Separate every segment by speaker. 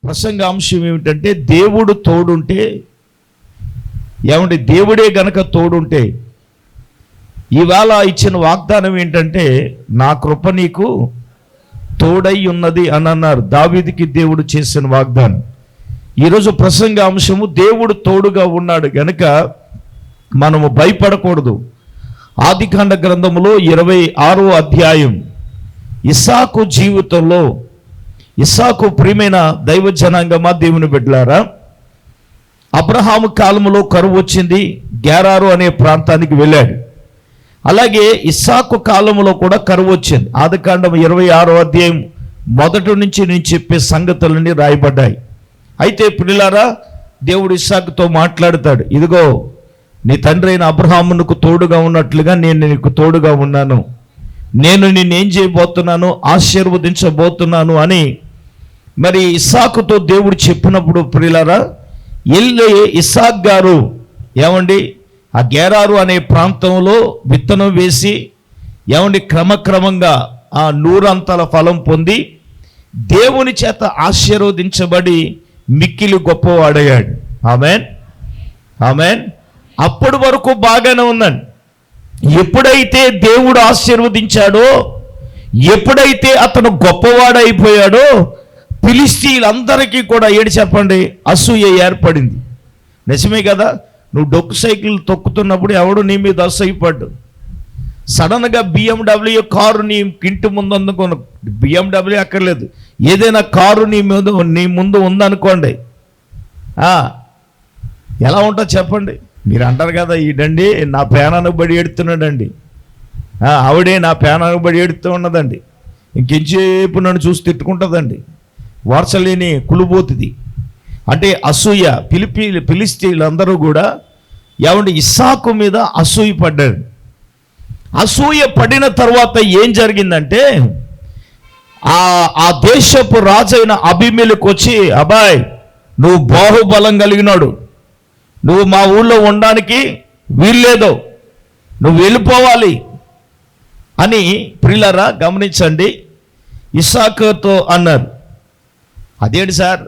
Speaker 1: ప్రసంగాంశం ఏమిటంటే దేవుడు తోడుంటే, ఏమంటే దేవుడే గనక తోడుంటే, ఇవాళ ఇచ్చిన వాగ్దానం ఏంటంటే నా కృప నీకు తోడై ఉన్నది అని అన్నారు. దావీదుకి దేవుడు చేసిన వాగ్దానం. ఈరోజు ప్రసంగాంశము దేవుడు తోడుగా ఉన్నాడు గనక మనము భయపడకూడదు. ఆదికాండ గ్రంథములో 26వ అధ్యాయం ఇస్సాకు జీవితంలో, ఇస్సాకు ప్రియమైన దైవ జనాంగమా, దేవుని బిడ్డలారా, అబ్రహాము కాలంలో కరువు వచ్చింది, గెరారు అనే ప్రాంతానికి వెళ్ళాడు. అలాగే ఇస్సాకు కాలంలో కూడా కరువు వచ్చింది. ఆదికాండం 26వ అధ్యాయం మొదటి నుంచి నేను చెప్పే సంగతులన్నీ రాయబడ్డాయి. అయితే ప్రియులారా, దేవుడు ఇస్సాకుతో మాట్లాడతాడు, ఇదిగో నీ తండ్రి అయిన అబ్రహామునకు తోడుగా ఉన్నట్లుగా నేను నీకు తోడుగా ఉన్నాను, నేను నిన్నేం చేయబోతున్నాను, ఆశీర్వదించబోతున్నాను అని మరి ఇస్సాకుతో దేవుడు చెప్పినప్పుడు ప్రియులారా, వెళ్ళి ఇస్సాక్ గారు ఏమండి ఆ గెరారు అనే ప్రాంతంలో విత్తనం వేసి ఏమండి క్రమక్రమంగా ఆ 100 అంతల ఫలం పొంది దేవుని చేత ఆశీర్వదించబడి మిక్కిలి గొప్పవాడయ్యాడు. Amen, amen. అప్పటి వరకు బాగానే ఉందండి. ఎప్పుడైతే దేవుడు ఆశీర్వదించాడో, ఎప్పుడైతే అతను గొప్పవాడైపోయాడో, ఫిలిష్తీయులందరికీ కూడా ఏడు చెప్పండి అసూయ ఏర్పడింది. నిజమే కదా, నువ్వు డొక్కు సైకిల్ తొక్కుతున్నప్పుడు ఎవడు నీ మీద అసూయపడ్డు. సడన్గా BMW కారు నీ ఇంటి ముందు అందుకో, BMW అక్కర్లేదు, ఏదైనా కారు నీ ముందు ఉందనుకోండి, ఎలా ఉంటుందో చెప్పండి. మీరు అంటారు కదా, ఈడండి నా పేనానికి బడి ఎడుతున్నాడండి, ఆవిడే నా పేనానికి బడి ఎడుతూ ఉన్నదండి, ఇంకెంచేపు నన్ను చూసి తిట్టుకుంటుందండి, వార్చలేని కులుబోతుంది అంటే అసూయ. ఫిలిష్తీయులందరూ కూడా ఏమంటే ఇస్సాకు మీద అసూయ పడ్డారు. అసూయ పడిన తర్వాత ఏం జరిగిందంటే, ఆ దేశపు రాజైన అబీమెలెకు వచ్చి, అబ్బాయ్ నువ్వు బాహుబలం కలిగినాడు, నువ్వు మా ఊళ్ళో ఉండడానికి వీల్లేదు, నువ్వు వెళ్ళిపోవాలి అని ప్రియులారా గమనించండి ఇస్సాకుతో అన్నారు. అదేంటి సార్,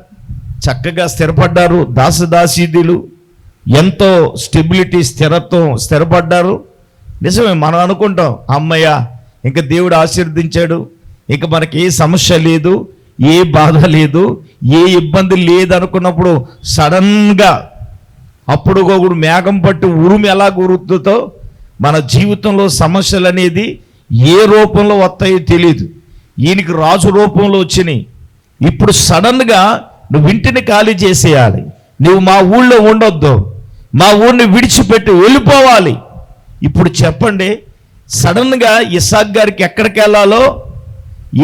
Speaker 1: చక్కగా స్థిరపడ్డారు, దాసదాసీదులు ఎంతో స్టెబిలిటీ, స్థిరపడ్డారు. నిజమే, మనం అనుకుంటాం అమ్మయ్య ఇంకా దేవుడు ఆశీర్వదించాడు, ఇక మనకి ఏ సమస్య లేదు, ఏ బాధ లేదు, ఏ ఇబ్బంది లేదు అనుకున్నప్పుడు సడన్గా అప్పుడు ఒకడు మేఘం పట్టి ఉరుము ఎలా గురుతుందో మన జీవితంలో సమస్యలు అనేది ఏ రూపంలో వస్తాయో తెలియదు. ఈయనకి రాజు రూపంలో వచ్చినాయి. ఇప్పుడు సడన్గా నువ్వు ఇంటిని ఖాళీ చేసేయాలి, నువ్వు మా ఊళ్ళో ఉండొద్దు, మా ఊరిని విడిచిపెట్టి వెళ్ళిపోవాలి. ఇప్పుడు చెప్పండి, సడన్గా ఇస్సాక్ గారికి ఎక్కడికి వెళ్ళాలో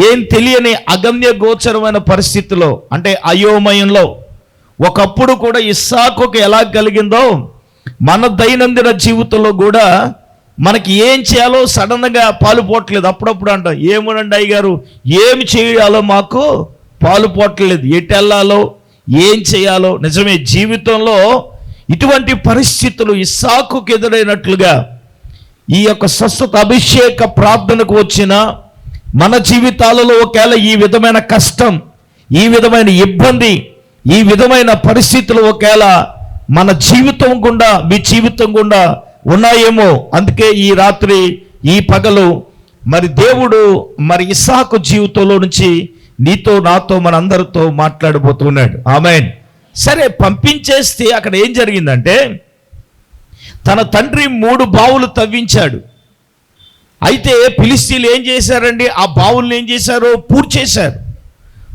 Speaker 1: ఏం తెలియని అగమ్య గోచరమైన పరిస్థితిలో, అంటే అయోమయంలో, ఒకప్పుడు కూడా ఇస్సాకుకు ఎలా కలిగిందో మన దైనందిన జీవితంలో కూడా మనకి ఏం చేయాలో సడన్గా పాలుపోవట్లేదు. అప్పుడప్పుడు అంటాం, ఏమోనండి అయ్యగారు, ఏమి చేయాలో మాకు పాలుపోవట్లేదు, ఎటు వెళ్ళాలో ఏం చేయాలో. నిజమే, జీవితంలో ఇటువంటి పరిస్థితులు ఇస్సాకుకు ఎదురైనట్లుగా ఈ యొక్క స్వస్థత అభిషేక ప్రార్థనకు వచ్చిన మన జీవితాలలో ఒకవేళ ఈ విధమైన కష్టం, ఈ విధమైన ఇబ్బంది, ఈ విధమైన పరిస్థితులు ఒకవేళ మన జీవితం గుండా, మీ జీవితం గుండా ఉన్నాయేమో. అందుకే ఈ రాత్రి, ఈ పగలు మరి దేవుడు మరి ఇస్సాకు జీవితంలో నుంచి నీతో నాతో మనందరితో మాట్లాడబోతున్నాడు. ఆమేన్. సరే, పంపించేస్తే అక్కడ ఏం జరిగిందంటే, తన తండ్రి 3 బావులు తవ్వించాడు. అయితే ఫిలిష్తీయులు ఏం చేశారండి, ఆ బావులను ఏం చేశారు, పూడ్చేశారు.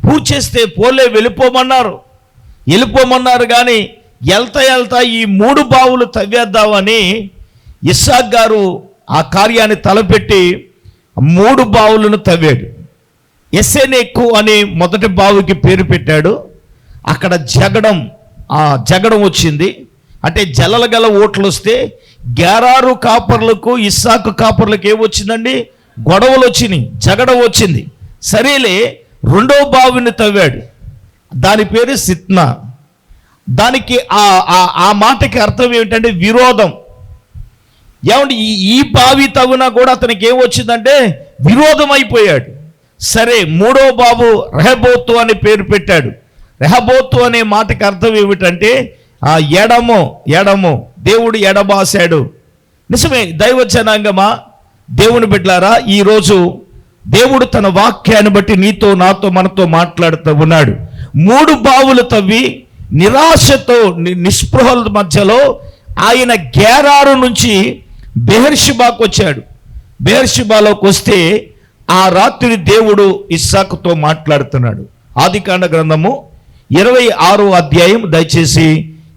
Speaker 1: పూడ్చేస్తే పోలే వెళ్ళిపోమన్నారు కానీ వెళ్తా ఈ 3 బావులు తవ్వేద్దామని ఇస్సాక్ గారు ఆ కార్యాన్ని తలపెట్టి 3 బావులను తవ్వాడు. ఎసెనెక్కు అనే మొదటి బావికి పేరు పెట్టాడు. అక్కడ జగడం వచ్చింది, అంటే జలల గల ఓట్లు వస్తే గెరారు కాపర్లకు ఇస్సాకు కాపర్లకు ఏమొచ్చిందండి, గొడవలు వచ్చినాయి, జగడం వచ్చింది. సరేలే, 2వ బావిని తవ్వాడు, దాని పేరు సిత్నా. దానికి ఆ మాటకి అర్థం ఏమిటంటే విరోధం. ఏమంటే ఈ బావి తవ్వినా కూడా అతనికి ఏమొచ్చిందంటే విరోధం అయిపోయాడు. సరే, 3వ బాబు రెహబోతు అని పేరు పెట్టాడు. రెహబోతు అనే మాటకి అర్థం ఏమిటంటే ఆ ఎడము దేవుడు ఎడబాసాడు. నిజమే దైవ జనాంగమా, దేవుని బిడ్డలారా, ఈరోజు దేవుడు తన వాక్యాన్ని బట్టి నీతో నాతో మనతో మాట్లాడుతూ ఉన్నాడు. 3 బావులు తవ్వి నిరాశతో నిస్పృహల మధ్యలో ఆయన గేరారు నుంచి బెహెర్షిబాకు వచ్చాడు. బెహెర్షిబాలోకి వస్తే ఆ రాత్రి దేవుడు ఇస్సాకుతో మాట్లాడుతున్నాడు. ఆదికాండ గ్రంథము 26వ అధ్యాయం దయచేసి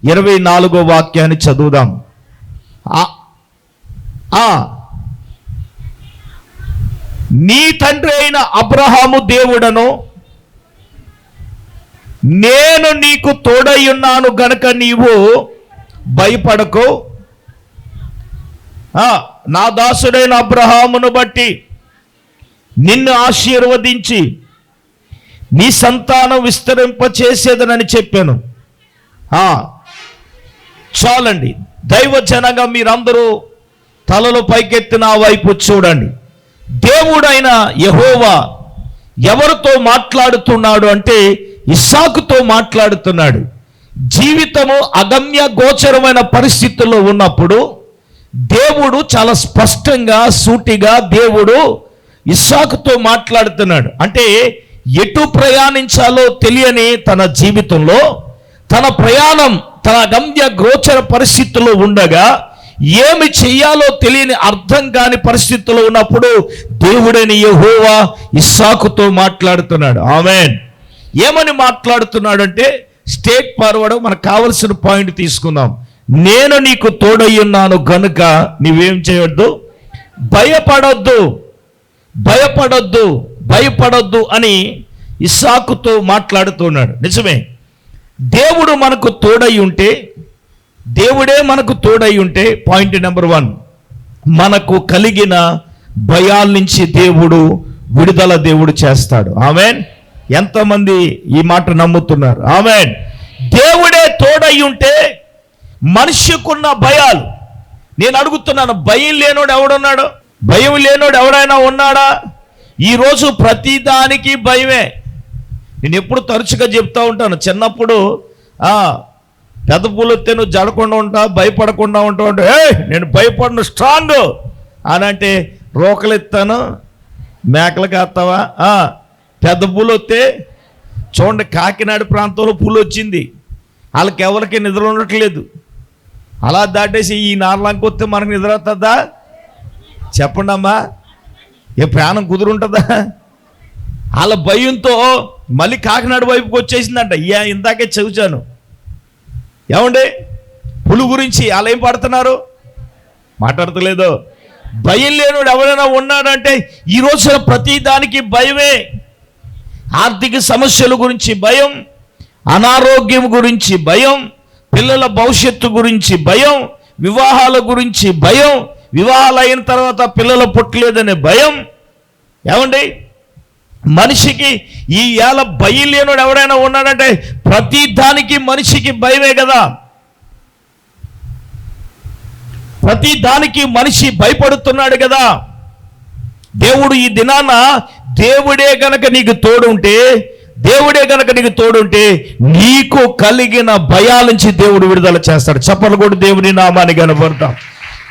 Speaker 1: 24వ వాక్యాన్ని చదువుదాం. నీ తండ్రి అయిన అబ్రహాము దేవుడను నేను నీకు తోడయ్యున్నాను గనుక నీవు భయపడకు. నా దాసుడైన అబ్రహామును బట్టి నిన్ను ఆశీర్వదించి నీ సంతానం విస్తరింప చేసేదనని చెప్పాను. చాలండి దైవ జనంగా మీరందరూ తలలు పైకెత్తి నా వైపు చూడండి. దేవుడైన యెహోవా ఎవరితో మాట్లాడుతున్నాడు అంటే ఇస్సాకుతో మాట్లాడుతున్నాడు. జీవితము అగమ్య గోచరమైన పరిస్థితుల్లో ఉన్నప్పుడు దేవుడు చాలా స్పష్టంగా సూటిగా దేవుడు ఇస్సాకుతో మాట్లాడుతున్నాడు. అంటే ఎటు ప్రయాణించాలో తెలియని తన జీవితంలో తన ప్రయాణం తన అగమ్య గోచర పరిస్థితుల్లో ఉండగా ఏమి చెయ్యాలో తెలియని అర్థం కాని పరిస్థితుల్లో ఉన్నప్పుడు దేవుడైన యెహోవా ఇస్సాకుతో మాట్లాడుతున్నాడు. ఆమేన్. ఏమని మాట్లాడుతున్నాడంటే స్టేట్ ఫార్వర్డ్ మనకు కావలసిన పాయింట్ తీసుకుందాం. నేను నీకు తోడయ్యున్నాను గనుక నీవేం చేయొద్దు, భయపడొద్దు అని ఇస్సాకుతో మాట్లాడుతున్నాడు. నిజమే, దేవుడు మనకు తోడై ఉంటే, దేవుడే మనకు తోడై ఉంటే పాయింట్ నెంబర్ 1 మనకు కలిగిన భయాల నుంచి దేవుడు విడుదల దేవుడు చేస్తాడు. ఆమేన్. ఎంతమంది ఈ మాట నమ్ముతున్నారు? ఆమేన్. దేవుడే తోడై ఉంటే మనిషికున్న భయాలు, నేను అడుగుతున్నాను, భయం లేనోడు ఎవడున్నాడు? భయం లేనోడు ఎవడైనా ఉన్నాడా? ఈరోజు ప్రతిదానికి భయమే. నేను ఎప్పుడు తరచుగా చెప్తా ఉంటాను, చిన్నప్పుడు పెద్ద పూలు వస్తే నువ్వు జడకుండా ఉంటా, భయపడకుండా ఉంటావు అంటే నేను భయపడను, స్ట్రాంగ్ అని అంటే రోకలు ఎత్తాను, మేకలు కాస్తావా? పెద్ద పూలు వస్తే చూడండి, కాకినాడ ప్రాంతంలో పూలు వచ్చింది, వాళ్ళకి ఎవరికి నిద్ర ఉండట్లేదు. అలా దాటేసి ఈ నార్లంకి వస్తే మనకు నిద్ర వస్తుందా? చెప్పండి అమ్మా, ఏ ప్రాణం కుదురుంటుందా? వాళ్ళ భయంతో మళ్ళీ కాకినాడ వైపుకి వచ్చేసిందంట. ఇందాకే చదివాను. ఏమండి, పులు గురించి వాళ్ళు ఏం పడుతున్నారు? మాట్లాడతలేదు. భయం లేనివాడు ఎవరైనా ఉన్నాడంటే ఈ రోజున ప్రతి దానికి భయమే. ఆర్థిక సమస్యల గురించి భయం, అనారోగ్యం గురించి భయం, పిల్లల భవిష్యత్తు గురించి భయం, వివాహాల గురించి భయం, వివాహాలు అయిన తర్వాత పిల్లలు పుట్టలేదనే భయం. ఏమండి, మనిషికి ఈ ఏళ్ళ భయం లేనోడు ఎవరైనా ఉన్నాడంటే ప్రతి దానికి మనిషికి భయమే కదా. ప్రతి దానికి మనిషి భయపడుతున్నాడు కదా. దేవుడు ఈ దినాన దేవుడే గనక నీకు తోడుంటే నీకు కలిగిన భయాల నుంచి దేవుడు విడుదల చేస్తాడు. చెప్పలు కూడా దేవుని నామాన్ని కనబడతాం.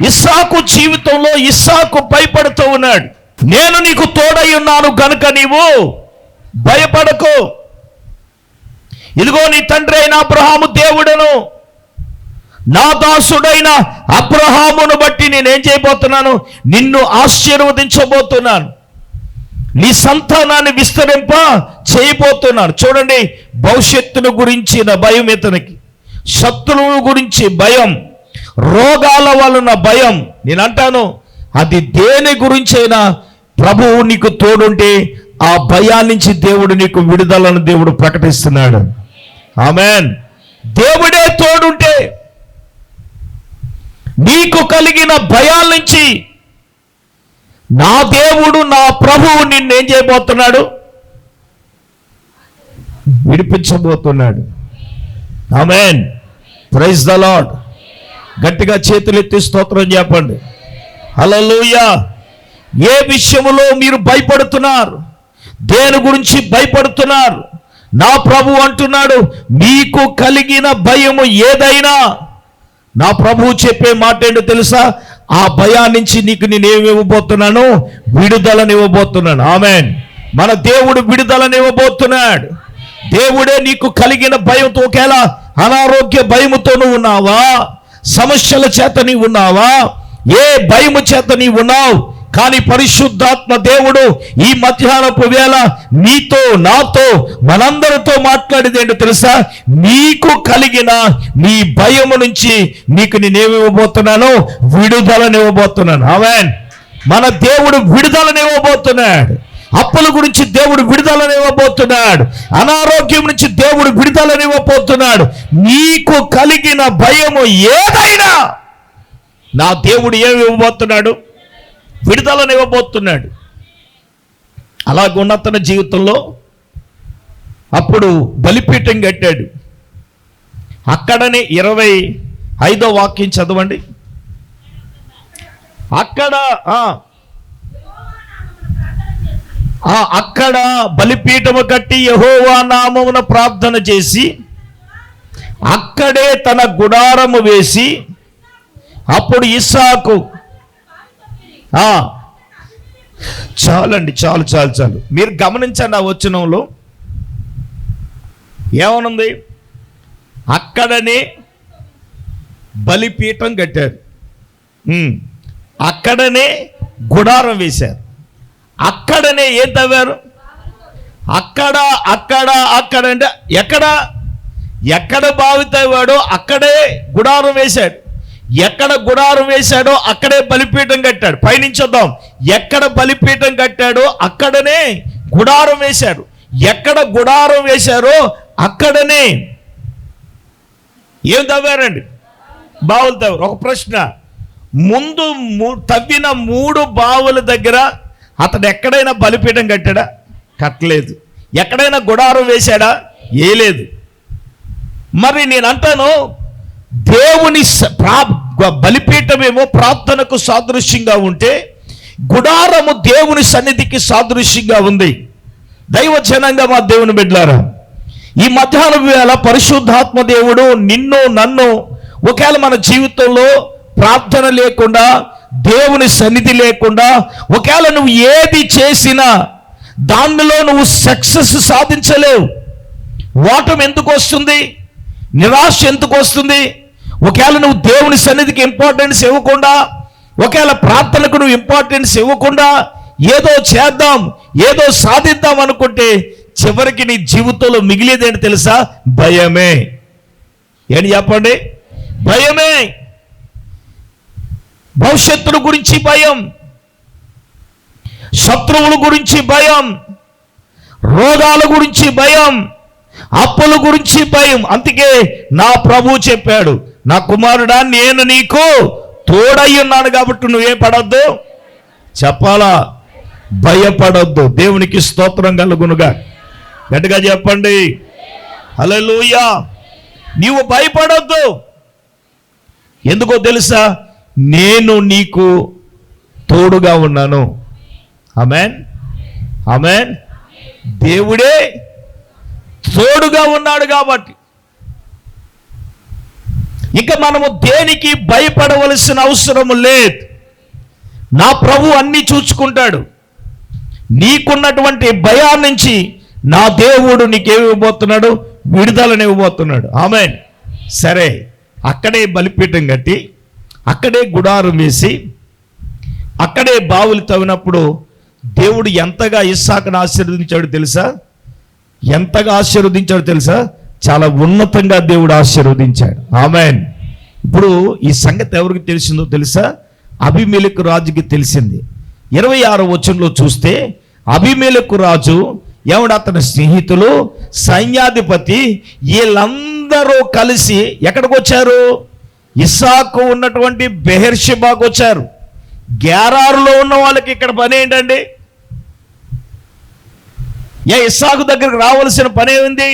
Speaker 1: ఇస్సాకు జీవితంలో ఇస్సాకు భయపడుతూ ఉన్నాడు. నేను నీకు తోడై ఉన్నాను గనుక నీవు భయపడకు. ఇదిగో నీ తండ్రి అయిన అబ్రహాము దేవుడను, నా దాసుడైన అబ్రహామును బట్టి నేనేం చేయబోతున్నాను? నిన్ను ఆశీర్వదించబోతున్నాను, నీ సంతానాన్ని విస్తరింప చేయబోతున్నాను. చూడండి, భవిష్యత్తును గురించిన భయం ఇతనికి, శత్రువుల గురించి భయం, రోగాల వలన భయం. నేను అంటాను, అది దేని గురించైనా ప్రభువు నీకు తోడుంటే ఆ భయాల నుంచి దేవుడు నీకు విడుదలను దేవుడు ప్రకటిస్తున్నాడు. ఆమేన్. దేవుడే తోడుంటే నీకు కలిగిన భయాల నుంచి నా దేవుడు, నా ప్రభువు నిన్నేం చేయబోతున్నాడు? విడిపించబోతున్నాడు. ఆమేన్. Praise the lord. గట్టిగా చేతులెత్తి స్తోత్రం చెప్పండి. హల్లెలూయా. ఏ విషయంలో మీరు భయపడుతున్నారు? దేని గురించి భయపడుతున్నారు? నా ప్రభు అంటున్నాడు, మీకు కలిగిన భయము ఏదైనా, నా ప్రభువు చెప్పే మాట ఏంటో తెలుసా? ఆ భయాన్నించి నీకు నేనేమి ఇవ్వబోతున్నాను? విడుదలనివ్వబోతున్నాను. ఆమేన్. మన దేవుడు విడుదలనివ్వబోతున్నాడు. దేవుడే నీకు కలిగిన భయంతో, ఒకేలా అనారోగ్య భయముతో నువ్వు ఉన్నావా, సమస్యల చేత నీవు ఉన్నావా, ఏ భయము చేత నీవు ఉన్నావు, కానీ పరిశుద్ధాత్మ దేవుడు ఈ మధ్యాహ్నపు వేళ నీతో, నాతో, మనందరితో మాట్లాడేది ఏంటో తెలుసా? నీకు కలిగిన నీ భయము నుంచి నీకు నేనేమివ్వబోతున్నాను? విడుదలనివ్వబోతున్నాను. ఆమేన్. మన దేవుడు విడుదలనివ్వబోతున్నాడు. అప్పుల గురించి దేవుడు విడుదలనివ్వబోతున్నాడు. అనారోగ్యం నుంచి దేవుడు విడుదలనివ్వబోతున్నాడు. నీకు కలిగిన భయము ఏదైనా నా దేవుడు ఏమి ఇవ్వబోతున్నాడు? విడుదలనివ్వబోతున్నాడు. అలాగున్న తన జీవితంలో అప్పుడు బలిపీఠం కట్టాడు. అక్కడనే 25వ వాక్యం చదవండి. అక్కడ బలిపీఠము కట్టి యెహోవా నామమున ప్రార్థన చేసి అక్కడే తన గుడారము వేసి, అప్పుడు ఇస్సాకు చాలండి, చాలు చాలు చాలు. మీరు గమనించండి, ఆ వచనంలో ఏమనుంది? అక్కడనే బలిపీఠం కట్టారు, అక్కడనే గుడారం వేశారు, అక్కడనే ఏం తవ్వారు? అక్కడ అక్కడ అక్కడ అంటే ఎక్కడ బావి తవ్వాడో అక్కడే గుడారం వేశాడు. ఎక్కడ గుడారం వేశాడో అక్కడే బలిపీఠం కట్టాడు. పైనుంచి వద్దాం. ఎక్కడ బలిపీఠం కట్టాడో అక్కడనే గుడారం వేశాడు. ఎక్కడ గుడారం వేశారో అక్కడనే ఏం తవ్వారండి? బావులు తవ్వారు. ఒక ప్రశ్న, ముందు తవ్విన 3 బావుల దగ్గర అతడు ఎక్కడైనా బలిపీఠం కట్టాడా? కట్టలేదు. ఎక్కడైనా గుడారం వేశాడా? వేయలేదు. మరి నేను అంటాను, దేవుని బలిపీఠమేమో ప్రార్థనకు సాదృశ్యంగా ఉంటే, గుడారము దేవుని సన్నిధికి సాదృశ్యంగా ఉంది. దైవజనంగా మా దేవుని బిడ్డలారా, ఈ మధ్యాహ్నం వేళ పరిశుద్ధాత్మ దేవుడు నిన్ను నన్ను, ఒకవేళ మన జీవితంలో ప్రార్థన లేకుండా, దేవుని సన్నిధి లేకుండా, ఒకవేళ నువ్వు ఏది చేసినా దానిలో నువ్వు సక్సెస్ సాధించలేవు. ఓటమి ఎందుకు వస్తుంది? నిరాశ ఎందుకు వస్తుంది? ఒకవేళ నువ్వు దేవుని సన్నిధికి ఇంపార్టెన్స్ ఇవ్వకుండా, ఒకవేళ ప్రార్థనకు నువ్వు ఇంపార్టెన్స్ ఇవ్వకుండా, ఏదో చేద్దాం, ఏదో సాధిద్దాం అనుకుంటే చివరికి నీ జీవితంలో మిగిలేదేంటి తెలుసా? భయమే. ఏంటి చెప్పండి? భయమే. భవిష్యత్తుల గురించి భయం, శత్రువుల గురించి భయం, రోగాల గురించి భయం, అప్పుల గురించి భయం. అందుకే నా ప్రభువు చెప్పాడు, నా కుమారుడా, నేను నీకు తోడై ఉన్నాను కాబట్టి నువ్వేం పడొద్దు. చెప్పాలా? భయపడొద్దు. దేవునికి స్తోత్రం కలుగునుగా. గట్టిగా చెప్పండి హల్లెలూయా. నీవు భయపడొద్దు. ఎందుకో తెలుసా? నేను నీకు తోడుగా ఉన్నాను. ఆమేన్, ఆమేన్. దేవుడే తోడుగా ఉన్నాడు కాబట్టి ఇక మనము దేనికి భయపడవలసిన అవసరం లేదు. నా ప్రభు అన్ని చూసుకుంటాడు. నీకున్నటువంటి భయాన్ని నుంచి నా దేవుడు నీకేమివ్వబోతున్నాడు? విడుదలనివ్వబోతున్నాడు. ఆమేన్. సరే, అక్కడే బలిపీఠం కట్టి, అక్కడే గుడారం వేసి, అక్కడే బావులు తవ్వినప్పుడు దేవుడు ఎంతగా ఇస్సాకును ఆశీర్వదించాడు తెలుసా? ఎంతగా ఆశీర్వదించాడు తెలుసా? చాలా ఉన్నతంగా దేవుడు ఆశీర్వదించాడు. ఆమేన్. ఇప్పుడు ఈ సంగతి ఎవరికి తెలిసిందో తెలుసా? అబీమెలెకు రాజుకి తెలిసింది. 26వ వచనంలో చూస్తే, అబీమెలెకు రాజు, ఎవడు అతని స్నేహితులు, సైన్యాధిపతి, వీళ్ళందరూ కలిసి ఎక్కడికి వచ్చారు? ఇస్సాకు ఉన్నటువంటి బెహెర్షెబాకు వచ్చారు. గెరారులో ఉన్న వాళ్ళకి ఇక్కడ పని ఏంటండి? ఇస్సాకు దగ్గరకు రావాల్సిన పని ఏముంది?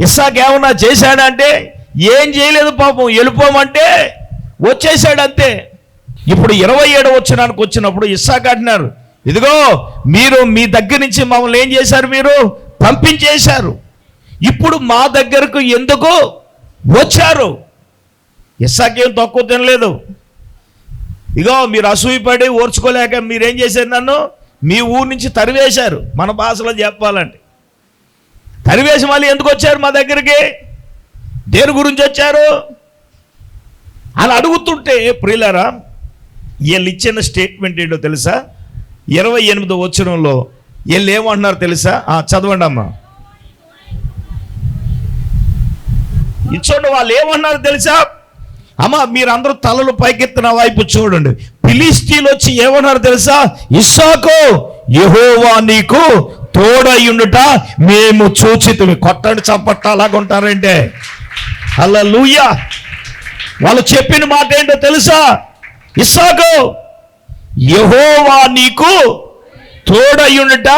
Speaker 1: ఇస్సాకు ఏమన్నా చేశాడంటే ఏం చేయలేదు పాపం. వెళ్ళిపోమంటే వచ్చేసాడు అంతే. ఇప్పుడు 27వ వచనానికి వచ్చినప్పుడు ఇస్సాకు అంటున్నారు, ఇదిగో మీరు మీ దగ్గర నుంచి మమ్మల్ని ఏం చేశారు? మీరు పంపించేశారు. ఇప్పుడు మా దగ్గరకు ఎందుకు వచ్చారు? ఇస్సాకేం తక్కువ తినలేదు. ఇగో మీరు అసూయపడి ఓర్చుకోలేక మీరేం చేశారు, నన్ను మీ ఊరు నుంచి తరివేశారు. మన భాషలో చెప్పాలంటే తరివేసి మళ్ళీ ఎందుకు వచ్చారు మా దగ్గరికి? దేని గురించి వచ్చారు అని అడుగుతుంటే ప్రియులారా, వీళ్ళు ఇచ్చిన స్టేట్మెంట్ ఏంటో తెలుసా? 28వ వచనంలో వీళ్ళు ఏమంటున్నారు తెలుసా? చదవండి అమ్మా. ఇచ్చోండి, వాళ్ళు ఏమన్నారు తెలుసా? అమ్మ మీరందరూ తలలు పైకెత్తిన వైపు చూడండి. ఫిలిష్తీయులు వచ్చి ఏమన్నారు తెలుసా? ఇస్సాకు, యెహోవా నీకు తోడయ్యుండుట మేము చూచితిమి. కొట్టండి చప్పట్ట, అలాగుంటారంటే హల్లెలూయా. వాళ్ళు చెప్పిన మాట ఏంటో తెలుసా? ఇస్సాకు, యెహోవా నీకు తోడయ్యుండుట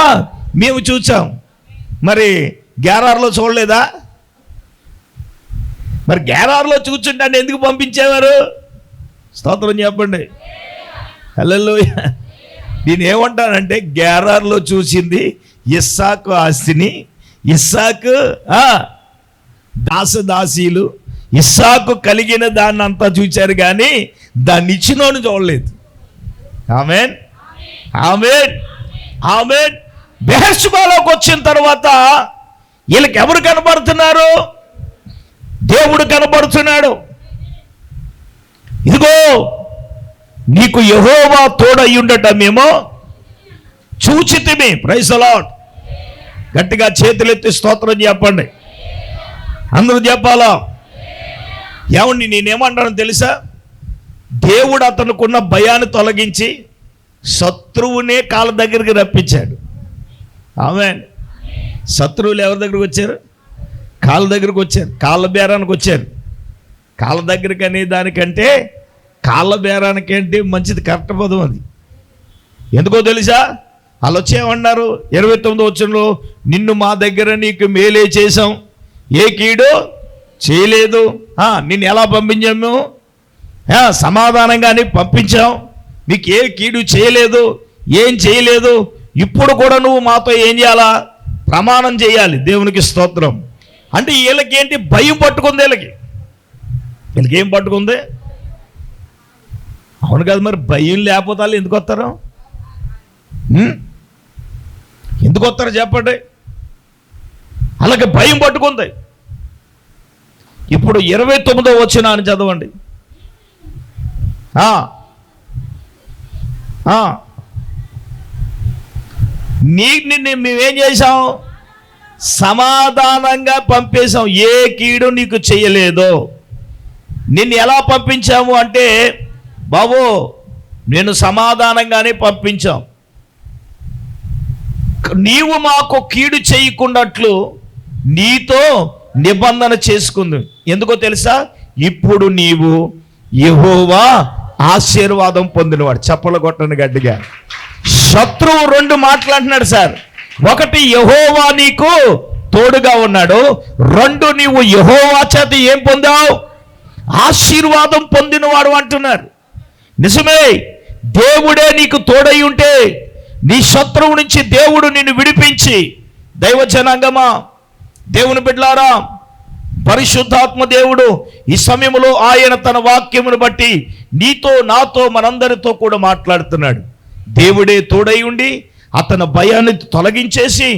Speaker 1: మేము చూచాం. మరి గెరారులో చూడలేదా? మరి గెరారులో చూచుంటే అంటే ఎందుకు పంపించేవారు? స్తోత్రం చెప్పండి. హల్లెలూయా. నేను ఏమంటానంటే, గెరారులో చూసింది ఇస్సాకు ఆస్తిని, ఇస్సాకు దాసదాసీలు, ఇస్సాకు కలిగిన దాన్ని అంతా చూచారు, కానీ దాన్ని ఇచ్చినోని చూడలేదు. ఆమేన్, ఆమేన్, ఆమేన్. బెహెర్షెబాలోకి వచ్చిన తర్వాత వీళ్ళకి ఎవరు కనబడుతున్నారు? దేవుడు కనబడుతున్నాడు. ఇదిగో నీకు యెహోవా తోడయ్యుండట మేము చూచితిమి. Praise the lord. గట్టిగా చేతులెత్తి స్తోత్రం చెప్పండి. అందరూ చెప్పాలా? ఏమండి, నేనేమంటాను తెలుసా? దేవుడు అతనుకున్న భయాన్ని తొలగించి శత్రువునే కాళ్ళ దగ్గరికి రప్పించాడు. ఆమేన్. శత్రువులు ఎవరి దగ్గరికి వచ్చారు? కాళ్ళ దగ్గరికి వచ్చారు, కాళ్ళ బేరానికి వచ్చారు. కాళ్ళ దగ్గరికి అనే దానికంటే కాళ్ళ బేరానికి ఏంటి మంచిది, కరెక్ట్ పదం అది. ఎందుకో తెలుసా? వాళ్ళు వచ్చేమన్నారు? 29వ వచనంలో, నిన్ను మా దగ్గర నీకు మేలే చేసాం, ఏ కీడు చేయలేదు. నిన్ను ఎలా పంపించాము? సమాధానంగానే పంపించాం, మీకు ఏ కీడు చేయలేదు, ఏం చేయలేదు. ఇప్పుడు కూడా నువ్వు మాతో ఏం చేయాలా? ప్రమాణం చేయాలి. దేవునికి స్తోత్రం. అంటే వీళ్ళకేంటి? భయం పట్టుకుంది. వీళ్ళకి ఏం పట్టుకుంది? అవును కదా, మరి భయం లేకపోతే వాళ్ళు ఎందుకు వస్తారు? ఎందుకు వస్తారు చెప్పండి? అలాగే భయం పట్టుకుంది. ఇప్పుడు 29వ వచనాన్ని చదవండి. నిన్ను మేమేం చేశాం? సమాధానంగా పంపేశాం, ఏ కీడు నీకు చేయలేదు. నిన్ను ఎలా పంపించాము అంటే, బాబు నేను సమాధానంగానే పంపించాం, నీవు మాకు కీడు చేయకుండాట్లు నీతో నిబంధన చేసుకుంది. ఎందుకో తెలుసా? ఇప్పుడు నీవు యెహోవా ఆశీర్వాదం పొందినవాడు. చప్పలు కొట్టండి గట్టిగా. శత్రువు 2 మాట్లాడుతున్నాడు సార్. ఒకటి, యెహోవా నీకు తోడుగా ఉన్నాడు. 2, నీవు యెహోవా చేత ఏం పొందావు? ఆశీర్వాదం పొందినవాడు అంటున్నారు. నిజమే, దేవుడే నీకు తోడై ఉంటే నీ శత్రువు నుంచి దేవుడు నిన్ను విడిపించి, దైవ జనాంగమా, దేవుని బిడ్డలారా, పరిశుద్ధాత్మ దేవుడు ఈ సమయంలో ఆయన తన వాక్యమును బట్టి నీతో నాతో మనందరితో కూడా మాట్లాడుతున్నాడు. దేవుడే తోడై ఉండి అతని భయాన్ని తొలగించేసి